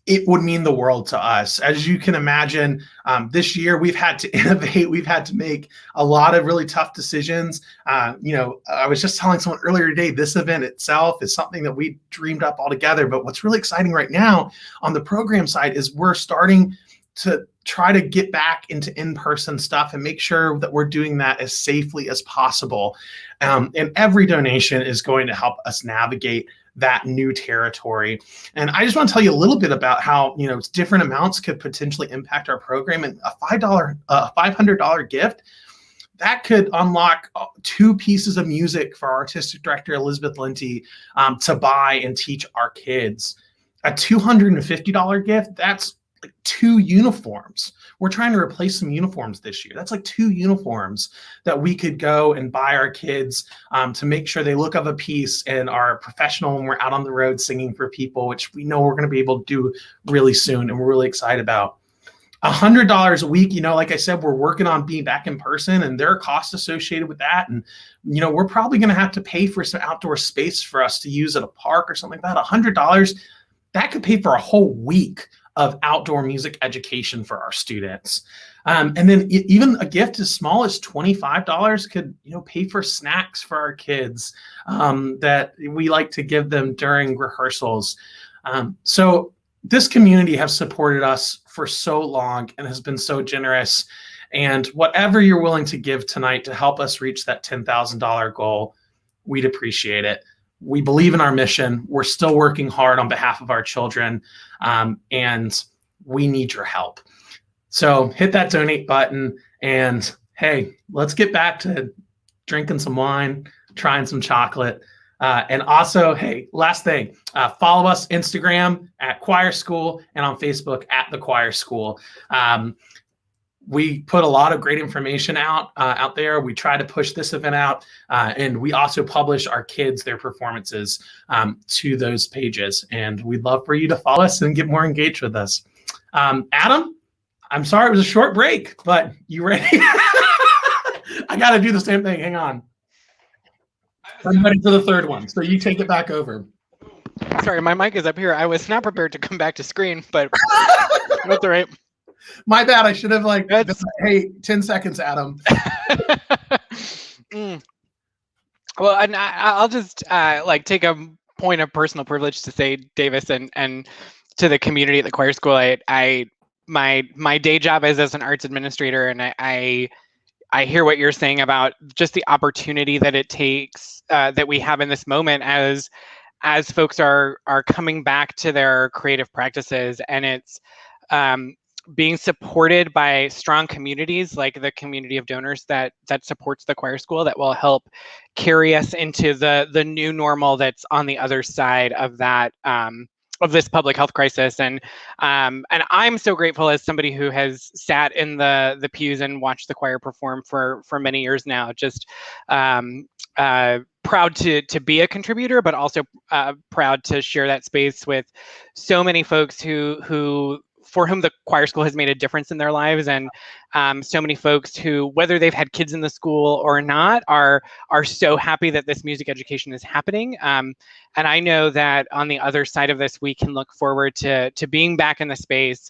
It would mean the world to us. As you can imagine, this year we've had to innovate. We've had to make a lot of really tough decisions. I was just telling someone earlier today, this event itself is something that we dreamed up all together. But what's really exciting right now on the program side is we're starting to try to get back into in-person stuff and make sure that we're doing that as safely as possible. And every donation is going to help us navigate that new territory. And I just want to tell you a little bit about how, different amounts could potentially impact our program. And a $500 gift, that could unlock 2 pieces of music for our artistic director, Elizabeth Linty, to buy and teach our kids. A $250 gift, that's like 2 uniforms. We're trying to replace some uniforms this year. That's like 2 uniforms that we could go and buy our kids to make sure they look of a piece and are professional when we're out on the road singing for people, which we know we're going to be able to do really soon, and we're really excited about. $100 a week, like I said, we're working on being back in person, and there are costs associated with that. And, we're probably going to have to pay for some outdoor space for us to use at a park or something like that. $100, that could pay for a whole week of outdoor music education for our students. And then even a gift as small as $25 could, pay for snacks for our kids that we like to give them during rehearsals. So this community has supported us for so long and has been so generous. And whatever you're willing to give tonight to help us reach that $10,000 goal, we'd appreciate it. We believe in our mission. We're still working hard on behalf of our children, and we need your help. So hit that donate button, and hey, let's get back to drinking some wine, trying some chocolate. And also, hey, last thing, follow us Instagram at Choir School and on Facebook at The Choir School. We put a lot of great information out there. We try to push this event out, and we also publish our kids, their performances to those pages. And we'd love for you to follow us and get more engaged with us. Adam, I'm sorry it was a short break, but you ready? I got to do the same thing. Hang on. I'm ready for the third one, so you take it back over. Sorry, my mic is up here. I was not prepared to come back to screen, but that's all right. My bad. I should have hey, 10 seconds, Adam. Well, and I'll just take a point of personal privilege to say, Davis, and to the community at the choir school. My day job is as an arts administrator, and I hear what you're saying about just the opportunity that it takes that we have in this moment as folks are coming back to their creative practices, and it's being supported by strong communities like the community of donors that supports the choir school, that will help carry us into the new normal that's on the other side of that of this public health crisis. And I'm so grateful, as somebody who has sat in the pews and watched the choir perform for many years now, just proud to be a contributor, but also proud to share that space with so many folks who for whom the choir school has made a difference in their lives, and so many folks who, whether they've had kids in the school or not, are so happy that this music education is happening. And I know that on the other side of this, we can look forward to being back in the space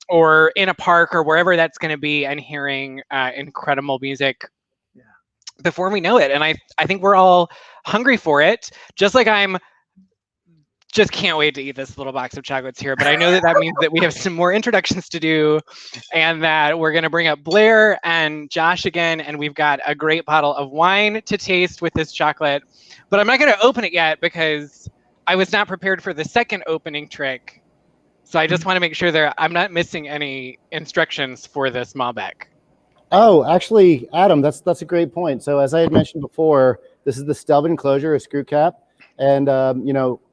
or in a park or wherever that's going to be, and hearing incredible music before we know it. And I think we're all hungry for it, just like I'm just can't wait to eat this little box of chocolates here. But I know that means that we have some more introductions to do, and that we're going to bring up Blair and Josh again, and we've got a great bottle of wine to taste with this chocolate. But I'm not going to open it yet because I was not prepared for the second opening trick. So I just want to make sure that I'm not missing any instructions for this Malbec. Oh, actually, Adam, that's a great point. So as I had mentioned before, this is the Stelvin closure, a screw cap. And,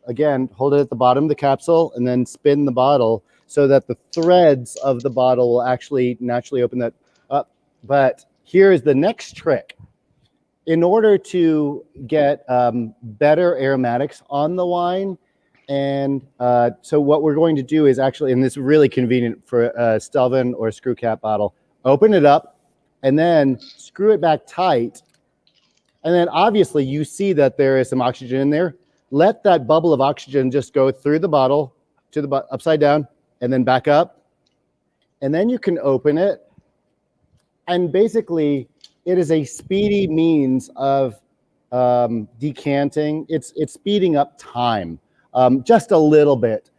again, hold it at the bottom of the capsule and then spin the bottle so that the threads of the bottle will actually naturally open that up. But here is the next trick. In order to get better aromatics on the wine, and so what we're going to do is actually, and this is really convenient for a Stelvin or a screw cap bottle, open it up and then screw it back tight. And then obviously you see that there is some oxygen in there. Let that bubble of oxygen just go through the bottle to the upside down and then back up. And then you can open it. And basically it is a speedy means of decanting. It's speeding up time just a little bit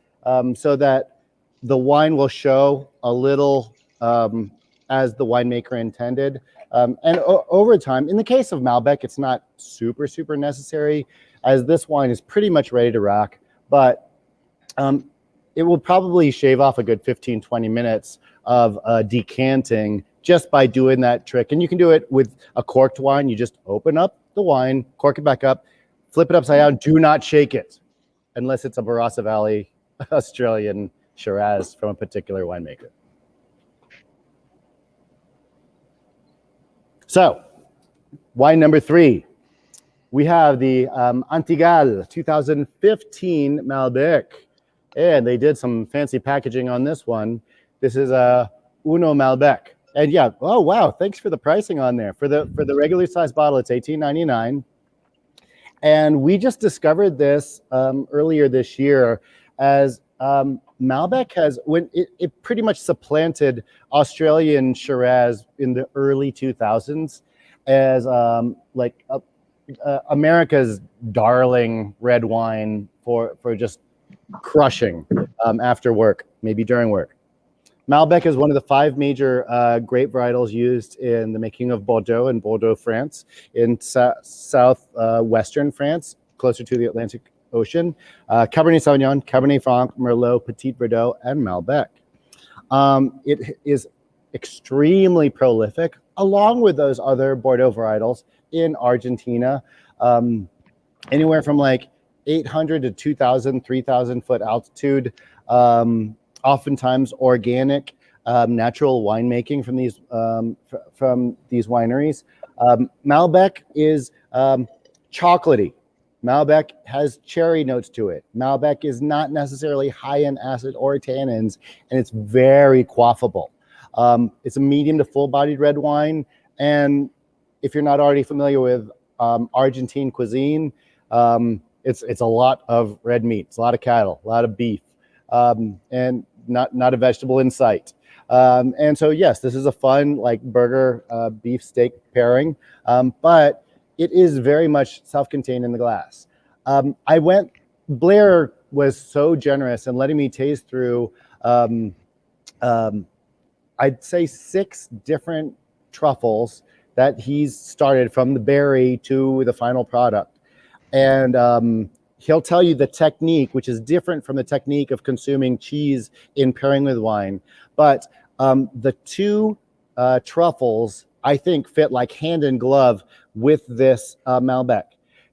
so that the wine will show a little as the winemaker intended. And over time, in the case of Malbec, it's not super necessary, as this wine is pretty much ready to rock, but it will probably shave off a good 15-20 minutes of decanting just by doing that trick. And you can do it with a corked wine. You just open up the wine, cork it back up, flip it upside down, do not shake it, unless it's a Barossa Valley Australian Shiraz from a particular winemaker. So, wine number 3. We have the Antigual 2015 Malbec. And they did some fancy packaging on this one. This is a Uno Malbec. And yeah, oh wow, thanks for the pricing on there. For the regular size bottle, it's $18.99. And we just discovered this earlier this year as Malbec has, when it pretty much supplanted Australian Shiraz in the early 2000s as America's darling red wine for just crushing after work, maybe during work. Malbec is one of the 5 major grape varietals used in the making of Bordeaux in Bordeaux, France, in southwestern France, closer to the Atlantic Ocean. Cabernet Sauvignon, Cabernet Franc, Merlot, Petit Verdot, and Malbec. It is extremely prolific, along with those other Bordeaux varietals in Argentina, anywhere from like 800 to 2,000, 3,000 foot altitude. Oftentimes organic, natural winemaking from these wineries. Malbec is chocolatey. Malbec has cherry notes to it. Malbec is not necessarily high in acid or tannins, and it's very quaffable. It's a medium to full-bodied red wine, and if you're not already familiar with Argentine cuisine, it's a lot of red meat. It's a lot of cattle, a lot of beef, and not a vegetable in sight. And so, yes, this is a fun like burger beef steak pairing, but it is very much self-contained in the glass. Blair was so generous in letting me taste through, I'd say 6 different truffles that he's started from the berry to the final product. And he'll tell you the technique, which is different from the technique of consuming cheese in pairing with wine. But the 2 truffles, I think, fit like hand in glove with this Malbec.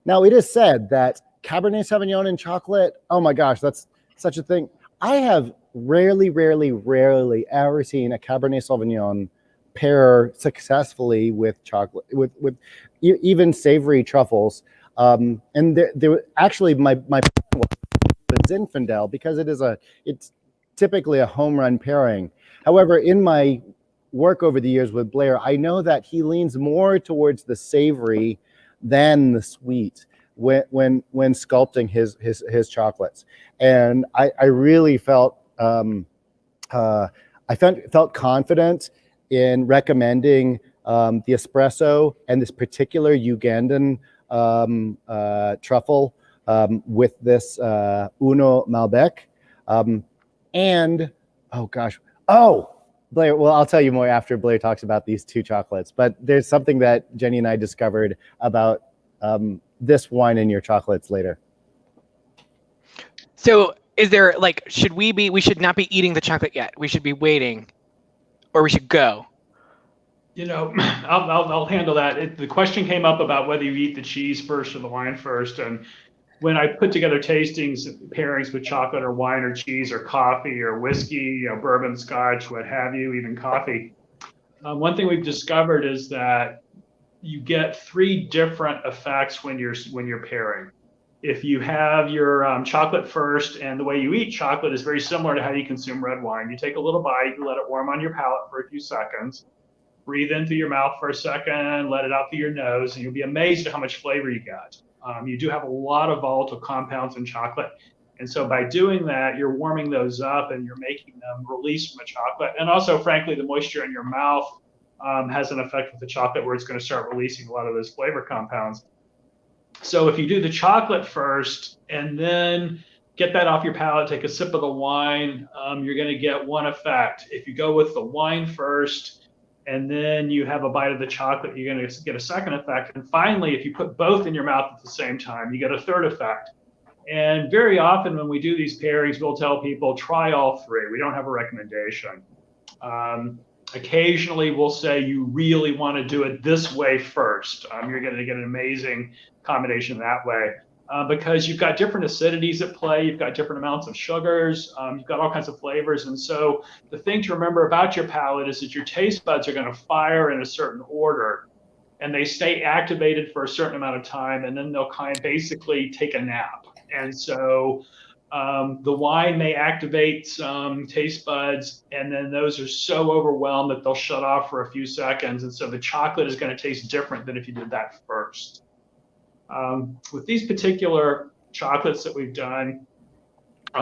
Now, it is said that Cabernet Sauvignon and chocolate, oh my gosh, that's such a thing. I have rarely ever seen a Cabernet Sauvignon pair successfully with chocolate, with even savory truffles. And there actually my was Zinfandel, because it's typically a home run pairing. However, in my work over the years with Blair, I know that he leans more towards the savory than the sweet when sculpting his chocolates. And I really felt felt confident in recommending the espresso and this particular Ugandan truffle with this Uno Malbec. Blair, well, I'll tell you more after Blair talks about these 2 chocolates, but there's something that Jenny and I discovered about this wine in your chocolates later. So is there we should not be eating the chocolate yet. We should be waiting, or we should go. You know, I'll handle that. The question came up about whether you eat the cheese first or the wine first. And when I put together tastings, pairings with chocolate or wine or cheese or coffee or whiskey, bourbon, scotch, what have you, even coffee, one thing we've discovered is that you get 3 different effects when you're pairing. If you have your chocolate first, and the way you eat chocolate is very similar to how you consume red wine. You take a little bite, you let it warm on your palate for a few seconds, breathe in through your mouth for a second, let it out through your nose, and you'll be amazed at how much flavor you got. You do have a lot of volatile compounds in chocolate. And so by doing that, you're warming those up and you're making them release from the chocolate. And also, frankly, the moisture in your mouth has an effect with the chocolate where it's going to start releasing a lot of those flavor compounds. So if you do the chocolate first and then get that off your palate, take a sip of the wine, you're going to get one effect. If you go with the wine first, and then you have a bite of the chocolate, you're going to get a second effect. And finally, if you put both in your mouth at the same time, you get a third effect. And very often when we do these pairings, we'll tell people, try all 3. We don't have a recommendation. Occasionally, we'll say you really want to do it this way first. You're going to get an amazing combination that way. Because you've got different acidities at play, you've got different amounts of sugars, you've got all kinds of flavors. And so the thing to remember about your palate is that your taste buds are going to fire in a certain order, and they stay activated for a certain amount of time, and then they'll kind of basically take a nap. And so the wine may activate some taste buds, and then those are so overwhelmed that they'll shut off for a few seconds. And so the chocolate is going to taste different than if you did that first. With these particular chocolates that we've done,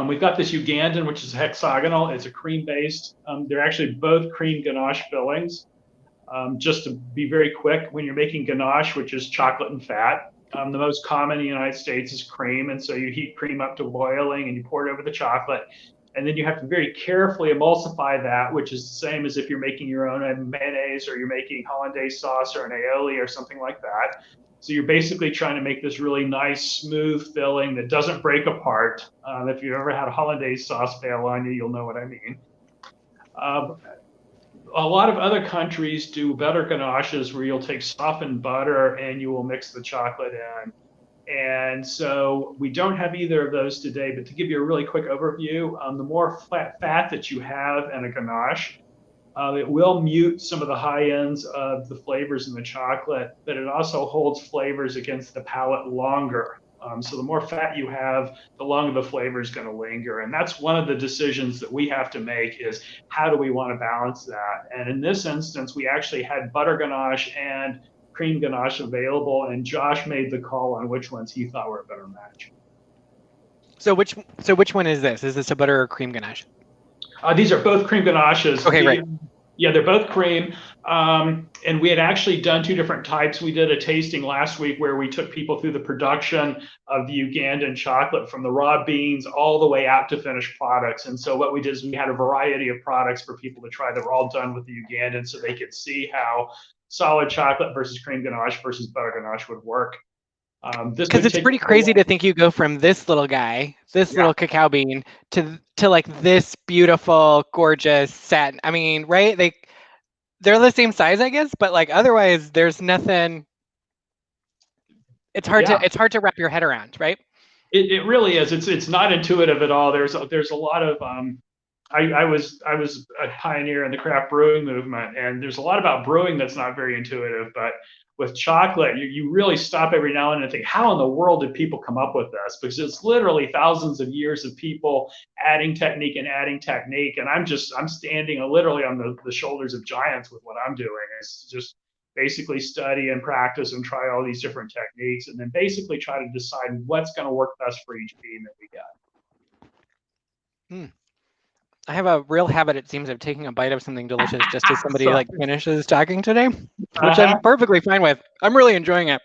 We've got this Ugandan, which is hexagonal. It's a cream-based. They're actually both cream ganache fillings. Just to be very quick, when you're making ganache, which is chocolate and fat, the most common in the United States is cream. And so you heat cream up to boiling and you pour it over the chocolate. And then you have to very carefully emulsify that, which is the same as if you're making your own mayonnaise or you're making hollandaise sauce or an aioli or something like that. So you're basically trying to make this really nice, smooth filling that doesn't break apart. If you've ever had a hollandaise sauce fail on you, you'll know what I mean. A lot of other countries do better ganaches where you'll take softened butter and you will mix the chocolate in. And so we don't have either of those today, but to give you a really quick overview, the more fat that you have in a ganache, it will mute some of the high ends of the flavors in the chocolate, but it also holds flavors against the palate longer. So the more fat you have, the longer the flavor is going to linger. And that's one of the decisions that we have to make is how do we want to balance that? And in this instance, we actually had butter ganache and cream ganache available, and Josh made the call on which ones he thought were a better match. So which one is this? Is this a butter or cream ganache? These are both cream ganaches. Okay, right. Yeah, they're both cream. And we had actually done two different types. We did a tasting last week where we took people through the production of the Ugandan chocolate from the raw beans all the way out to finished products. And so what we did is we had a variety of products for people to try that were all done with the Ugandan so they could see how solid chocolate versus cream ganache versus butter ganache would work. Because it's pretty crazy to think you go from this little guy, this little cacao bean, to like this beautiful, gorgeous satin. I mean, right? They're the same size, I guess, but like otherwise, there's nothing. It's hard to wrap your head around, right? It really is. It's not intuitive at all. There's a lot of I was a pioneer in the craft brewing movement, and there's a lot about brewing that's not very intuitive, but with chocolate, you really stop every now and then and think, how in the world did people come up with this? Because it's literally thousands of years of people adding technique. And I'm standing literally on the shoulders of giants with what I'm doing. It's just basically study and practice and try all these different techniques, and then basically try to decide what's going to work best for each bean that we get. I have a real habit, it seems, of taking a bite of something delicious just as somebody like finishes talking today, which I'm perfectly fine with. I'm really enjoying it.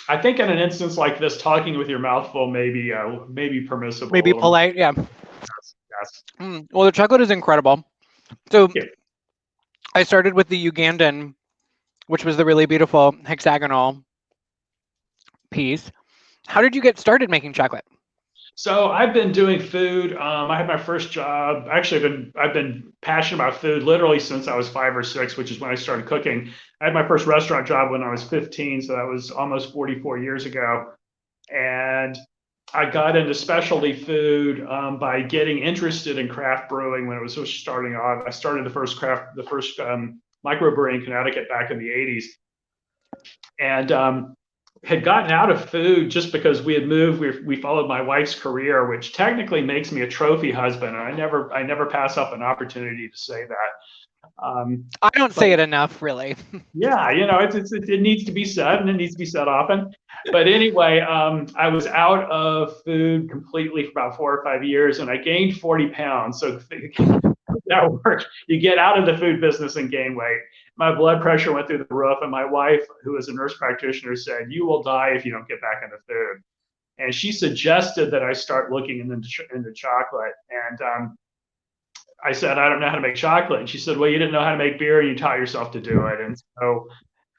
I think in an instance like this, talking with your mouth full may be permissible. Maybe polite, yeah. Yes. Well, the chocolate is incredible. So I started with the Ugandan, which was the really beautiful hexagonal piece. How did you get started making chocolate? So I've been doing food. I had my first job. Actually, I've been passionate about food literally since I was 5 or 6, which is when I started cooking. I had my first restaurant job when I was 15, so that was almost 44 years ago. And I got into specialty food by getting interested in craft brewing when it was just starting off. I started the first microbrewery in Connecticut back in the 80s, and had gotten out of food just because we had moved. We followed my wife's career, which technically makes me a trophy husband. And I never pass up an opportunity to say that. I don't say it enough, really. Yeah, it needs to be said, and it needs to be said often. But anyway, I was out of food completely for about 4 or 5 years, and I gained 40 pounds. So that worked. You get out of the food business and gain weight. My blood pressure went through the roof, and my wife, who is a nurse practitioner, said, "You will die if you don't get back into food." And she suggested that I start looking into chocolate. And I said, "I don't know how to make chocolate." And she said, "Well, you didn't know how to make beer, and you taught yourself to do it." And so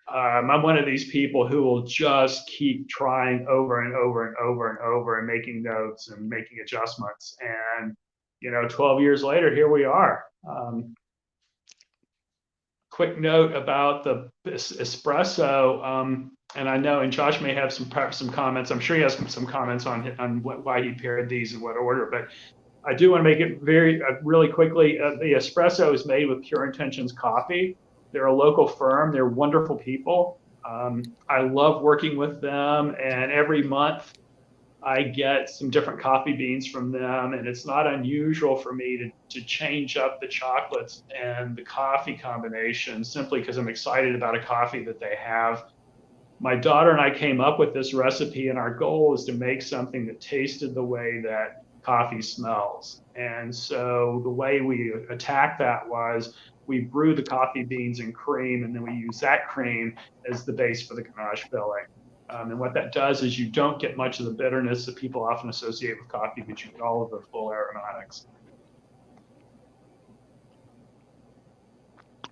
I'm one of these people who will just keep trying over and over and over and over and making notes and making adjustments. And 12 years later, here we are. Quick note about the espresso, and I know, and Josh may have some comments. I'm sure he has some comments on why he paired these in what order, but I do want to make it really quickly. The espresso is made with Pure Intentions Coffee. They're a local firm. They're wonderful people. I love working with them, and every month I get some different coffee beans from them, and it's not unusual for me to change up the chocolates and the coffee combination simply because I'm excited about a coffee that they have. My daughter and I came up with this recipe, and our goal is to make something that tasted the way that coffee smells. And so the way we attacked that was we brew the coffee beans in cream, and then we use that cream as the base for the ganache filling. And what that does is you don't get much of the bitterness that people often associate with coffee, but you get all of the full aromatics.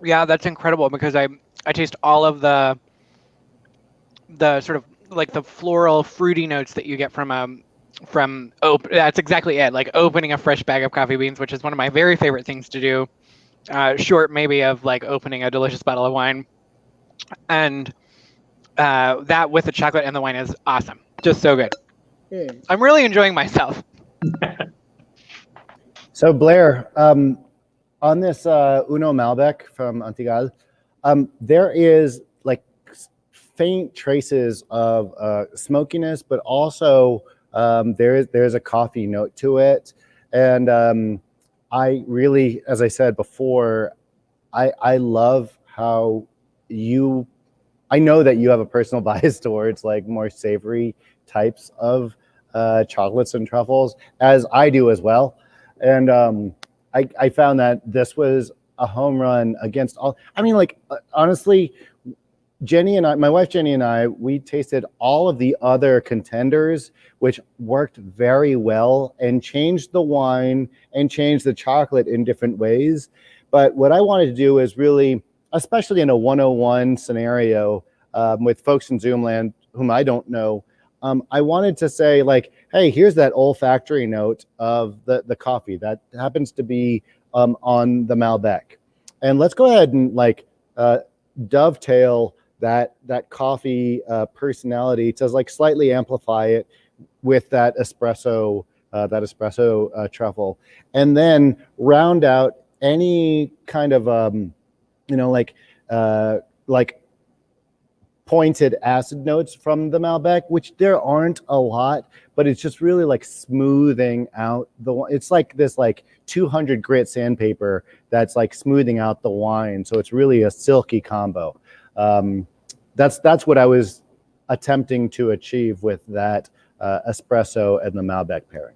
Yeah, that's incredible, because I taste all of the sort of like the floral fruity notes that you get from that's exactly it, like opening a fresh bag of coffee beans, which is one of my very favorite things to do, short maybe of like opening a delicious bottle of wine. And that with the chocolate and the wine is awesome. Just so good. I'm really enjoying myself. So Blair, on this Uno Malbec from Antigual, there is like faint traces of smokiness, but also there's a coffee note to it. And I really, as I said before, I love how I know that you have a personal bias towards like more savory types of chocolates and truffles, as I do as well. And I found that this was a home run against all. I mean, like, honestly, my wife Jenny and I, we tasted all of the other contenders, which worked very well and changed the wine and changed the chocolate in different ways. But what I wanted to do is really, especially in a 101 scenario with folks in Zoomland whom I don't know, I wanted to say, like, hey, here's that olfactory note of the coffee that happens to be on the Malbec. And let's go ahead and like dovetail that coffee personality to like slightly amplify it with that espresso truffle, and then round out any kind of like pointed acid notes from the Malbec, which there aren't a lot, but it's just really like smoothing out it's like this like 200 grit sandpaper that's like smoothing out the wine. So it's really a silky combo. That's what I was attempting to achieve with that espresso and the Malbec pairing.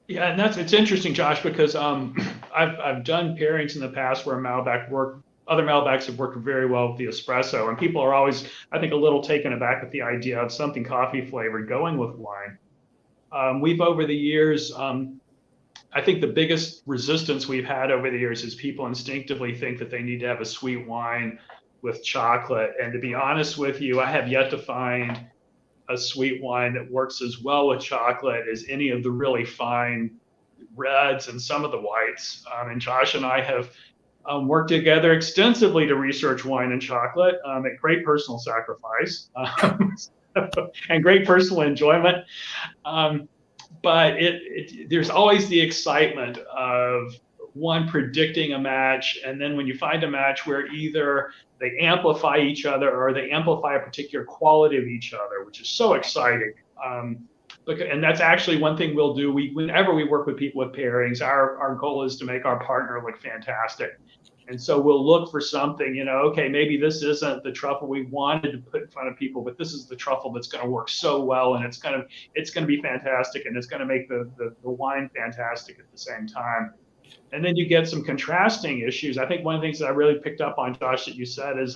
Yeah, and it's interesting, Josh, because I've done pairings in the past where other Malbecs have worked very well with the espresso, and people are always, I think, a little taken aback at the idea of something coffee flavored going with wine. We've over the years, I think the biggest resistance we've had over the years is people instinctively think that they need to have a sweet wine with chocolate. And to be honest with you, I have yet to find a sweet wine that works as well with chocolate as any of the really fine reds and some of the whites. And Josh and I have worked together extensively to research wine and chocolate at great personal sacrifice and great personal enjoyment. But there's always the excitement of one predicting a match, and then when you find a match where either they amplify each other or they amplify a particular quality of each other, which is so exciting. And that's actually one thing we'll do. Whenever we work with people with pairings, our goal is to make our partner look fantastic. And so we'll look for something, okay, maybe this isn't the truffle we wanted to put in front of people, but this is the truffle that's going to work so well, and it's going to be fantastic, and it's going to make the wine fantastic at the same time. And then you get some contrasting issues. I think one of the things that I really picked up on, Josh, that you said is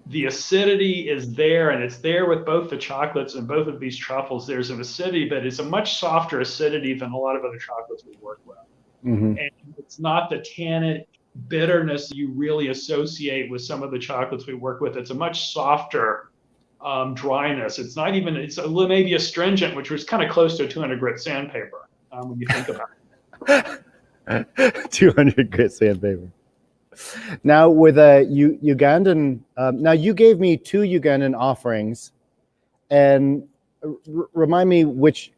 the acidity is there, and it's there with both the chocolates and both of these truffles. There's an acidity, but it's a much softer acidity than a lot of other chocolates we work with. Mm-hmm. And it's not the tannic bitterness you really associate with some of the chocolates we work with. It's a much softer dryness. It's not even, it's maybe astringent, which was kind of close to a 200 grit sandpaper when you think about it. 200 grit sandpaper. Now with a Ugandan, now you gave me 2 Ugandan offerings, and remind me which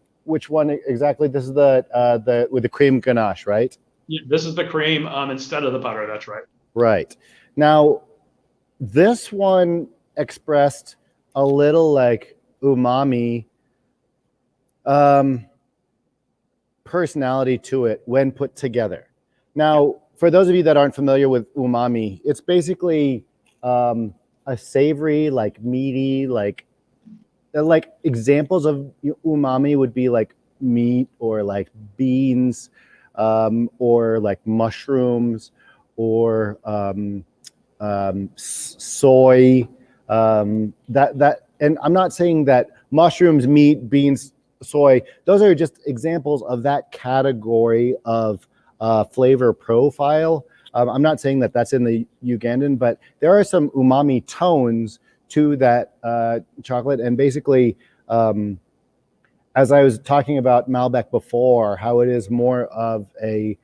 one exactly. This is the with the cream ganache, right? Yeah, this is the cream instead of the butter. That's right. Right. Now, this one expressed a little like umami personality to it when put together. Now, for those of you that aren't familiar with umami, it's basically a savory, like meaty, like examples of umami would be like meat or like beans, or like mushrooms, or soy. And I'm not saying that mushrooms, meat, beans, soy, those are just examples of that category of flavor profile. I'm not saying that that's in the Ugandan, but there are some umami tones to that chocolate. And basically, as I was talking about Malbec before, how it is more of a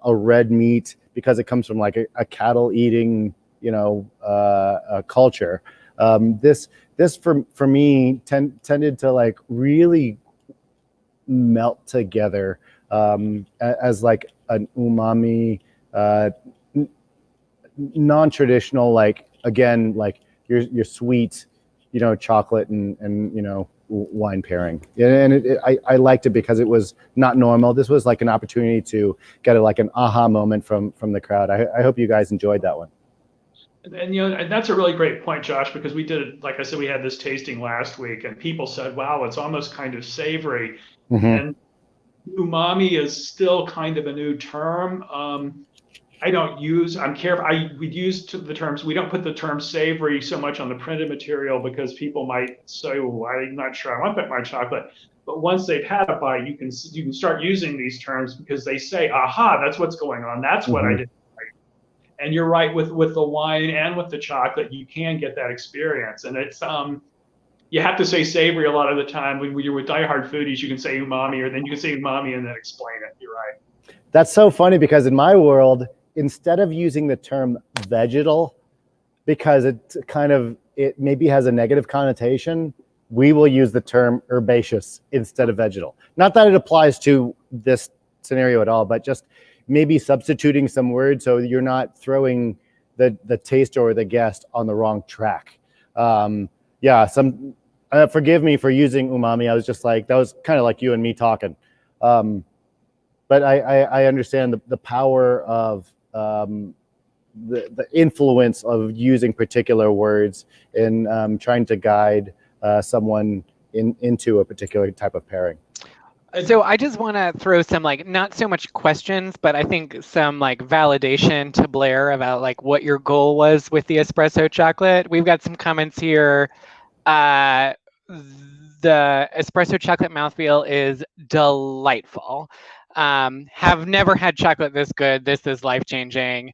red meat because it comes from like a cattle eating, culture. This for me tended to like really melt together as like an umami, non-traditional, like again, like your sweet, chocolate and wine pairing. And I liked it because it was not normal. This was like an opportunity to get like an aha moment from the crowd. I hope you guys enjoyed that one. And that's a really great point, Josh, because we did, like I said, we had this tasting last week, and people said, "Wow, it's almost kind of savory." Mm-hmm. And umami is still kind of a new term. I'm careful. We'd use the terms. We don't put the term savory so much on the printed material because people might say, "Well, I'm not sure I want that in my chocolate." But once they've had a bite, you can start using these terms because they say, "Aha, that's what's going on. That's what I did." And you're right, with the wine and with the chocolate, you can get that experience. And it's you have to say savory a lot of the time. When you're with diehard foodies, you can say umami, or then you can say umami and then explain it. You're right. That's so funny because in my world, instead of using the term vegetal, because it maybe has a negative connotation, we will use the term herbaceous instead of vegetal. Not that it applies to this scenario at all, but just maybe substituting some words so you're not throwing the taster or the guest on the wrong track. Forgive me for using umami. I was just like, that was kind of like you and me talking. But I understand the power of the influence of using particular words in trying to guide someone into a particular type of pairing. So I just want to throw some, like, not so much questions, but I think some like validation to Blair about like what your goal was with the espresso chocolate. We've got some comments here. The espresso chocolate mouthfeel is delightful. Have never had chocolate this good. This is life-changing.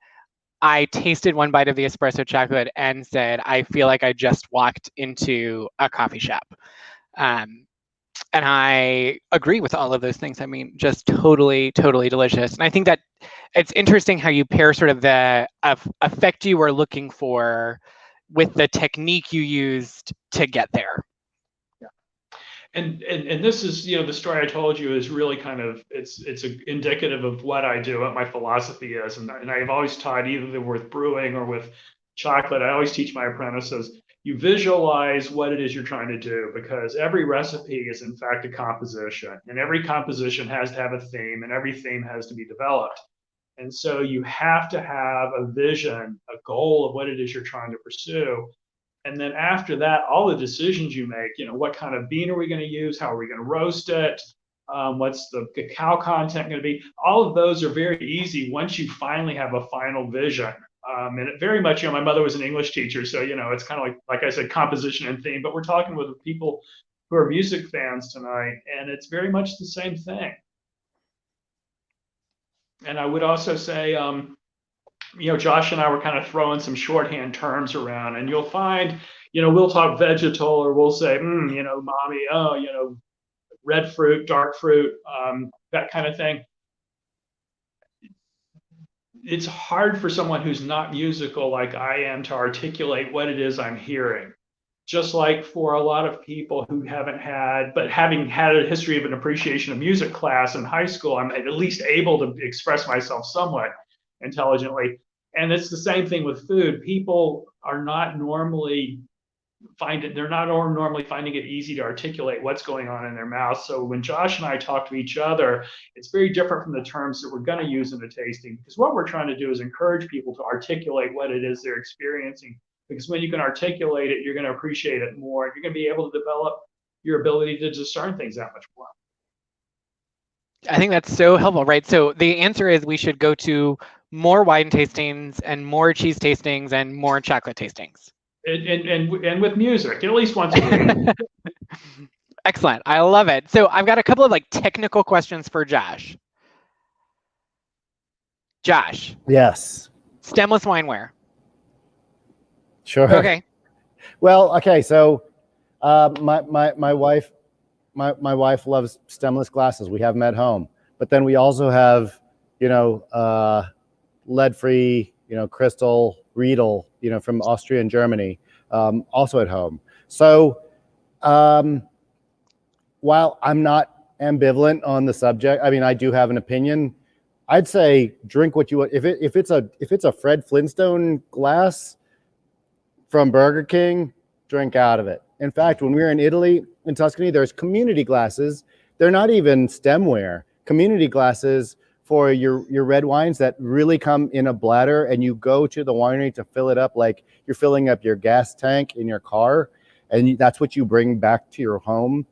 I tasted one bite of the espresso chocolate and said, I feel like I just walked into a coffee shop. And I agree with all of those things. I mean, just totally, totally delicious. And I think that it's interesting how you pair sort of the effect you were looking for with the technique you used to get there. Yeah. And this is, the story I told you is really kind of, it's indicative of what I do, what my philosophy is. And I've always taught, either with brewing or with chocolate, I always teach my apprentices, you visualize what it is you're trying to do, because every recipe is in fact a composition, and every composition has to have a theme, and every theme has to be developed. And so you have to have a vision, a goal of what it is you're trying to pursue. And then after that, all the decisions you make, what kind of bean are we going to use? How are we going to roast it? What's the cacao content going to be? All of those are very easy once you finally have a final vision. And it very much, my mother was an English teacher, so it's kind of like I said, composition and theme. But we're talking with people who are music fans tonight, and it's very much the same thing. And I would also say, Josh and I were kind of throwing some shorthand terms around, and you'll find, we'll talk vegetal, or we'll say, mommy, red fruit, dark fruit, that kind of thing. It's hard for someone who's not musical like I am to articulate what it is I'm hearing. Just like for a lot of people who haven't had, but having had a history of an appreciation of music class in high school, I'm at least able to express myself somewhat intelligently. And it's the same thing with food. People are not normally normally finding it easy to articulate what's going on in their mouth. So when Josh and I talk to each other, it's very different from the terms that we're going to use in a tasting, because what we're trying to do is encourage people to articulate what it is they're experiencing. Because when you can articulate it, you're going to appreciate it more. You're going to be able to develop your ability to discern things that much more. I think that's so helpful, right? So the answer is we should go to more wine tastings and more cheese tastings and more chocolate tastings. And with music, at least once a week. Excellent. I love it. So I've got a couple of like technical questions for Josh. Josh. Yes. Stemless wineware. Sure. Okay. Well, okay. So my wife loves stemless glasses. We have them at home, but then we also have, lead-free, crystal Riedel, from Austria and Germany, also at home. So while I'm not ambivalent on the subject, I mean, I do have an opinion. I'd say drink what you want. If it's a Fred Flintstone glass from Burger King, drink out of it. In fact, when we were in Italy, in Tuscany, there's community glasses. They're not even stemware. Community glasses for your red wines that really come in a bladder, and you go to the winery to fill it up like you're filling up your gas tank in your car, and that's what you bring back to your home.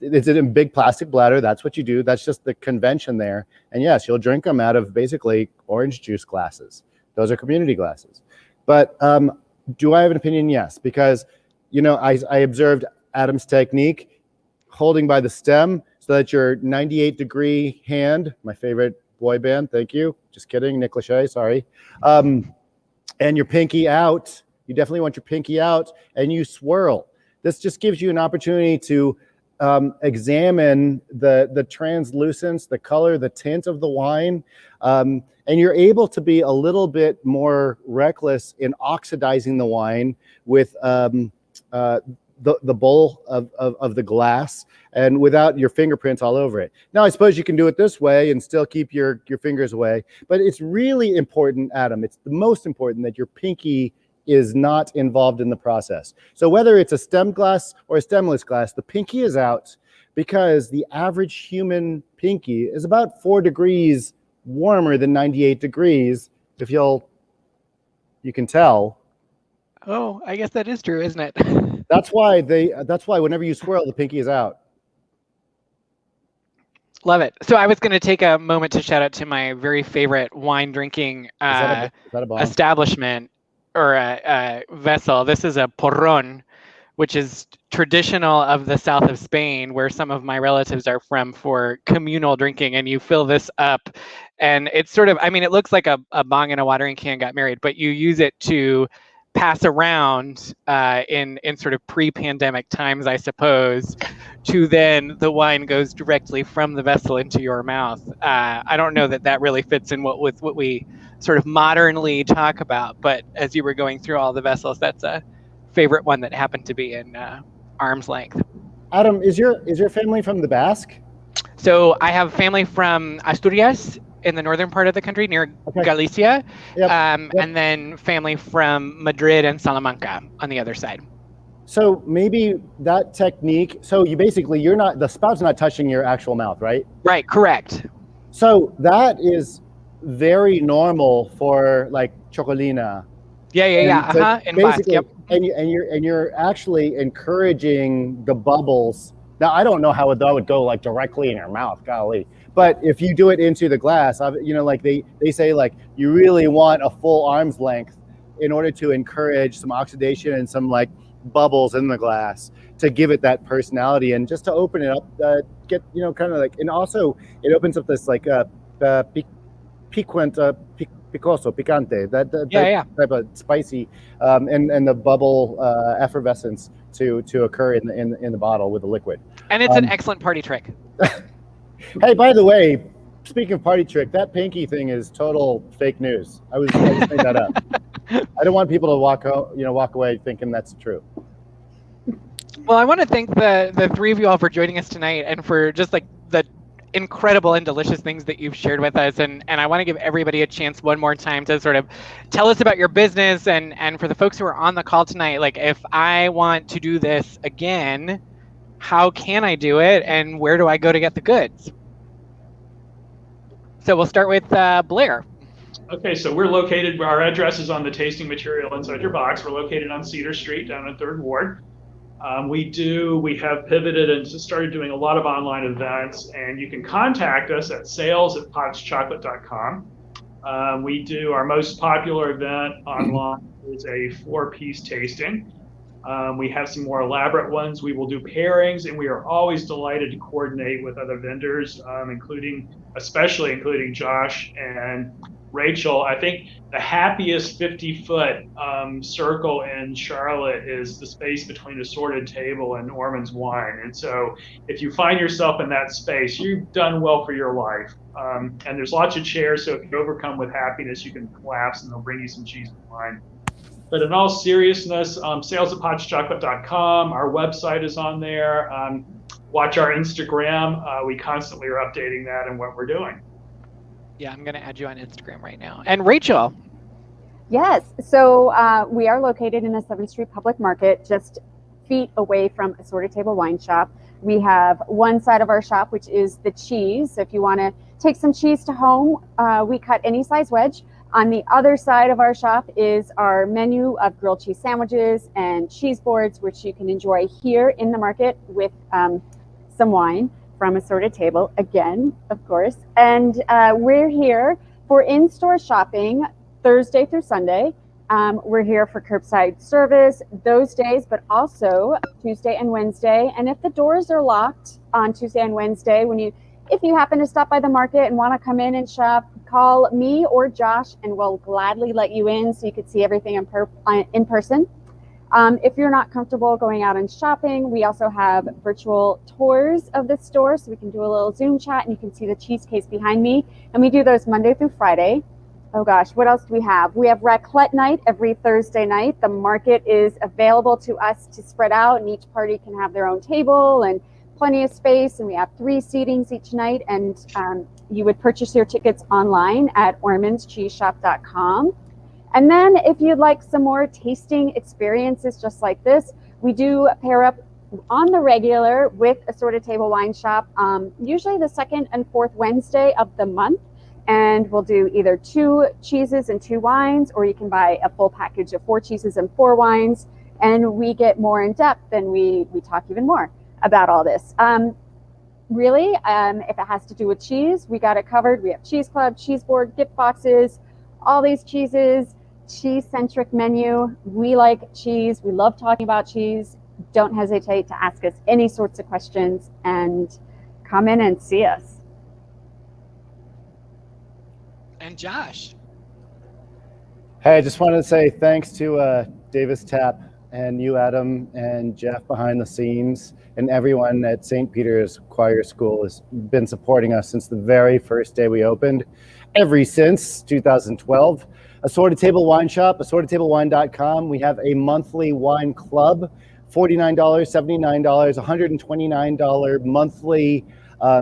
It's in a big plastic bladder. That's what you do. That's just the convention there. And yes, you'll drink them out of basically orange juice glasses. Those are community glasses. But do I have an opinion? Yes, because I observed Adam's technique, holding by the stem so that your 98-degree hand, my favorite boy band, thank you. Just kidding, Nick Lachey, sorry. And your pinky out. You definitely want your pinky out, and you swirl. This just gives you an opportunity to examine the translucence, the color, the tint of the wine. And you're able to be a little bit more reckless in oxidizing the wine with the bowl of the glass, and without your fingerprints all over it. Now, I suppose you can do it this way and still keep your fingers away, but it's really important, Adam, it's the most important that your pinky is not involved in the process. So whether it's a stem glass or a stemless glass, the pinky is out because the average human pinky is about 4 degrees warmer than 98 degrees, if you can tell. Oh, I guess that is true, isn't it? That's why whenever you swirl, the pinky is out. Love it. So I was going to take a moment to shout out to my very favorite wine drinking Is that a bomb? establishment or a vessel. This is a porron, which is traditional of the south of Spain, where some of my relatives are from, for communal drinking. And you fill this up, and it's sort of, I mean, it looks like a bong and a watering can got married, but you use it to pass around in sort of pre-pandemic times, I suppose, to then the wine goes directly from the vessel into your mouth. I don't know that really fits in what we sort of modernly talk about, but as you were going through all the vessels, that's a favorite one that happened to be in arm's length. Adam, is your family from the Basque? So I have family from Asturias in the northern part of the country near Galicia, Yep. and then family from Madrid and Salamanca on the other side. So maybe that technique, so the spout's not touching your actual mouth, right? Right, correct. So that is very normal for like chocolina. Yeah. In Basque, yep. And you're actually encouraging the bubbles. Now, I don't know how that would go like directly in your mouth, golly. But if you do it into the glass, like they say, like you really want a full arm's length in order to encourage some oxidation and some like bubbles in the glass to give it that personality, and just to open it up, get kind of like, and also it opens up this like piquant, picoso, picante, that type of spicy, and the bubble effervescence to occur in the bottle with the liquid. And it's an excellent party trick. Hey, by the way, speaking of party trick, that pinky thing is total fake news. I just made that up. I don't want people to walk away thinking that's true. Well, I want to thank the three of you all for joining us tonight, and for just like the incredible and delicious things that you've shared with us. And I want to give everybody a chance one more time to sort of tell us about your business, and for the folks who are on the call tonight, like if I want to do this again, how can I do it, and where do I go to get the goods? So we'll start with Blair. Okay, so our address is on the tasting material inside your box. We're located on Cedar Street down in 3rd Ward. We have pivoted and just started doing a lot of online events, and you can contact us at sales@pottschocolate.com. We do our most popular event online is a 4-piece tasting. We have some more elaborate ones. We will do pairings, and we are always delighted to coordinate with other vendors, especially including Josh and Rachel. I think the happiest 50-foot circle in Charlotte is the space between Assorted Table and Ormann's Wine. And so if you find yourself in that space, you've done well for your life. And there's lots of chairs, so if you overcome with happiness, you can collapse and they'll bring you some cheese and wine. But in all seriousness, sales@pottschocolate.com. Our website is on there. Watch our Instagram. We constantly are updating that and what we're doing. Yeah, I'm going to add you on Instagram right now. And Rachel. Yes. So we are located in a 7th Street public market, just feet away from Assorted Table Wine Shop. We have one side of our shop, which is the cheese. So if you want to take some cheese to home, we cut any size wedge. On the other side of our shop is our menu of grilled cheese sandwiches and cheese boards, which you can enjoy here in the market with some wine from Assorted Table, again, of course. And we're here for in-store shopping Thursday through Sunday. We're here for curbside service those days, but also Tuesday and Wednesday. And if the doors are locked on Tuesday and Wednesday, if you happen to stop by the market and want to come in and shop, call me or Josh and we'll gladly let you in so you could see everything in person. If you're not comfortable going out and shopping, we also have virtual tours of the store, so we can do a little Zoom chat and you can see the cheese case behind me. And we do those Monday through Friday. Oh gosh, what else do we have? We have raclette night every Thursday night. The market is available to us to spread out, and each party can have their own table and plenty of space, and we have 3 seatings each night. And you would purchase your tickets online at ormannscheeseshop.com. And then if you'd like some more tasting experiences just like this, we do pair up on the regular with Assorted Table Wine Shop, usually the 2nd and 4th Wednesday of the month. And we'll do either 2 cheeses and 2 wines, or you can buy a full package of 4 cheeses and 4 wines. And we get more in depth and we talk even more about all this. Really, if it has to do with cheese, we got it covered. We have Cheese Club, cheese board, gift boxes, all these cheeses, cheese-centric menu. We like cheese. We love talking about cheese. Don't hesitate to ask us any sorts of questions and come in and see us. And Josh. Hey, I just wanted to say thanks to Davis Tapp and you, Adam, and Jeff behind the scenes, and everyone at St. Peter's Choir School has been supporting us since the very first day we opened, since 2012. Assorted Table Wine Shop, assortedtablewine.com. We have a monthly wine club, $49, $79, $129 monthly.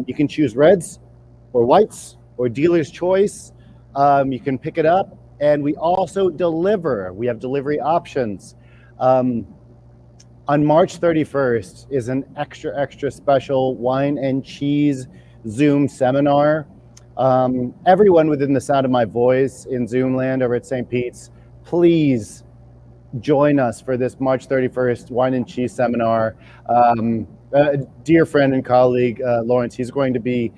You can choose reds or whites or dealer's choice. You can pick it up, and we also deliver. We have delivery options. On March 31st is an extra special wine and cheese Zoom seminar. Everyone within the sound of my voice in Zoom land over at St. Pete's, please join us for this March 31st wine and cheese seminar. A dear friend and colleague, Lawrence, he's going to be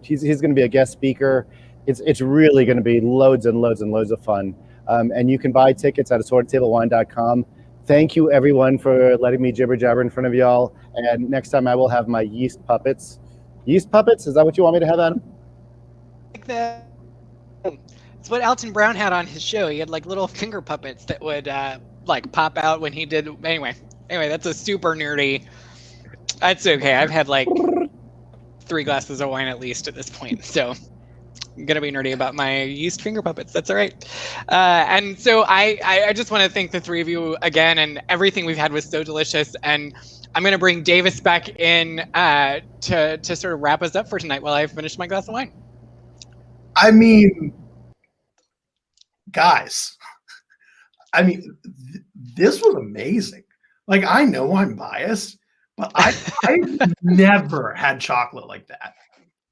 he's going to be a guest speaker. It's really going to be loads and loads and loads of fun. And you can buy tickets at assortedtablewine.com. Thank you, everyone, for letting me jibber jabber in front of y'all. And next time I will have my yeast puppets. Yeast puppets? Is that what you want me to have, Adam? Like it's what Alton Brown had on his show. He had like little finger puppets that would like pop out when he did. Anyway, that's a super nerdy. That's okay. I've had like 3 glasses of wine at least at this point, so I'm gonna be nerdy about my yeast finger puppets. That's all right. And so I just want to thank the 3 of you again, and everything we've had was so delicious. And I'm gonna bring Davis back in to sort of wrap us up for tonight while I finish my glass of wine. I mean, guys, this was amazing. Like, I know I'm biased, but I've never had chocolate like that.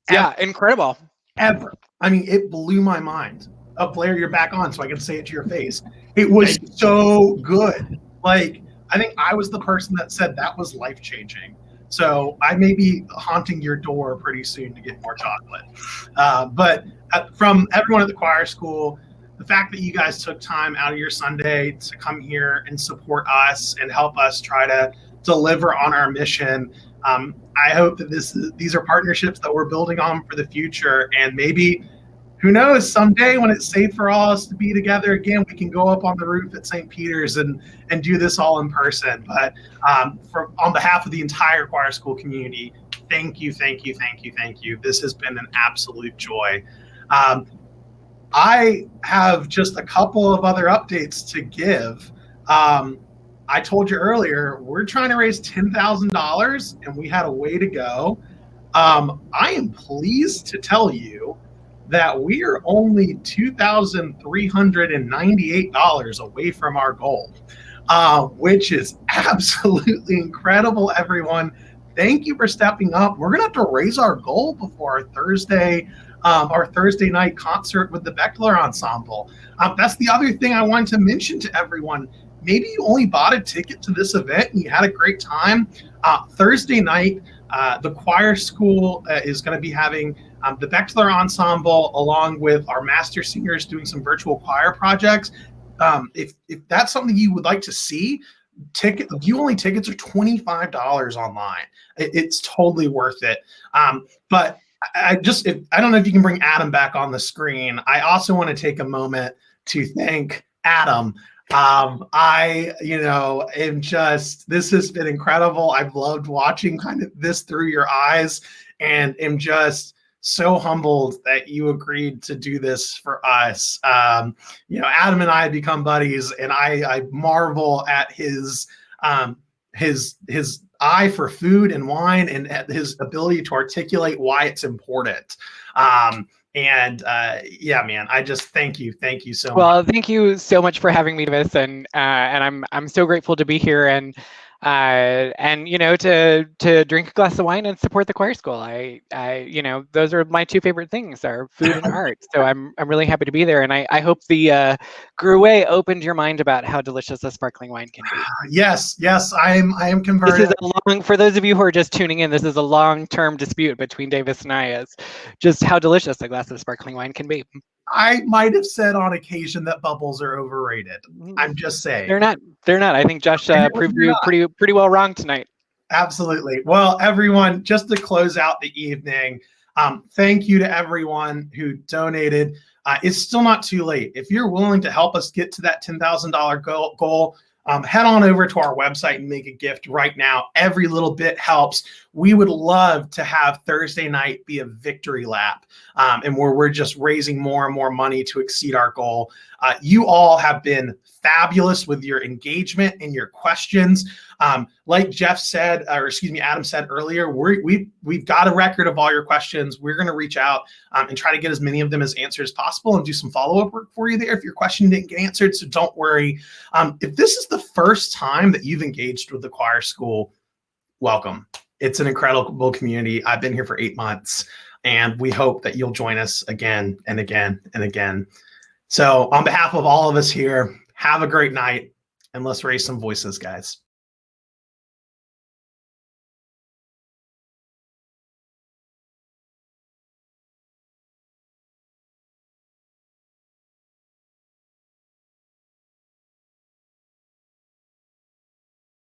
Yeah, incredible. Ever. I mean, it blew my mind. Blair, you're back on, so I can say it to your face. It was so good. Like, I think I was the person that said that was life-changing. So I may be haunting your door pretty soon to get more chocolate. But from everyone at the choir school, the fact that you guys took time out of your Sunday to come here and support us and help us try to deliver on our mission, I hope that these are partnerships that we're building on for the future. And maybe, who knows, someday when it's safe for all us to be together again, we can go up on the roof at St. Peter's and do this all in person. But on behalf of the entire choir school community, thank you, thank you, thank you, thank you. This has been an absolute joy. I have just a couple of other updates to give. I told you earlier, we're trying to raise $10,000 and we had a way to go. I am pleased to tell you that we are only $2,398 away from our goal, which is absolutely incredible, everyone. Thank you for stepping up. We're going to have to raise our goal before our Thursday night concert with the Beckler Ensemble. That's the other thing I wanted to mention to everyone. Maybe you only bought a ticket to this event and you had a great time. Thursday night, the choir school is going to be having the Beckler Ensemble along with our master singers doing some virtual choir projects. If that's something you would like to see, view-only tickets are $25 online. It's totally worth it. But I don't know if you can bring Adam back on the screen. I also want to take a moment to thank Adam. This has been incredible. I've loved watching kind of this through your eyes and am just so humbled that you agreed to do this for us. Adam and I have become buddies, and I marvel at his eye for food and wine and at his ability to articulate why it's important. Yeah, man, I just thank you so much. Well, thank you so much for having me, Davis, and I'm so grateful to be here and to drink a glass of wine and support the choir school. Those are my two favorite things, are food and art. So I'm really happy to be there, and I hope the Gruet opened your mind about how delicious a sparkling wine can be. Yes, I am converted. For those of you who are just tuning in, this is a long-term dispute between Davis and I as just how delicious a glass of sparkling wine can be. I might have said on occasion that bubbles are overrated. I'm just saying. They're not. I think Josh proved you pretty well wrong tonight. Absolutely. Well, everyone, just to close out the evening, thank you to everyone who donated. It's still not too late. If you're willing to help us get to that $10,000 goal, head on over to our website and make a gift right now. Every little bit helps. We would love to have Thursday night be a victory lap, and where we're just raising more and more money to exceed our goal. You all have been fabulous with your engagement and your questions. Like Adam said earlier, we've got a record of all your questions. We're going to reach out and try to get as many of them as answered as possible and do some follow-up work for you there if your question didn't get answered. So don't worry. If this is the first time that you've engaged with the choir school, welcome. It's an incredible community. I've been here for 8 months, and we hope that you'll join us again and again and again. So on behalf of all of us here, have a great night, and let's raise some voices, guys.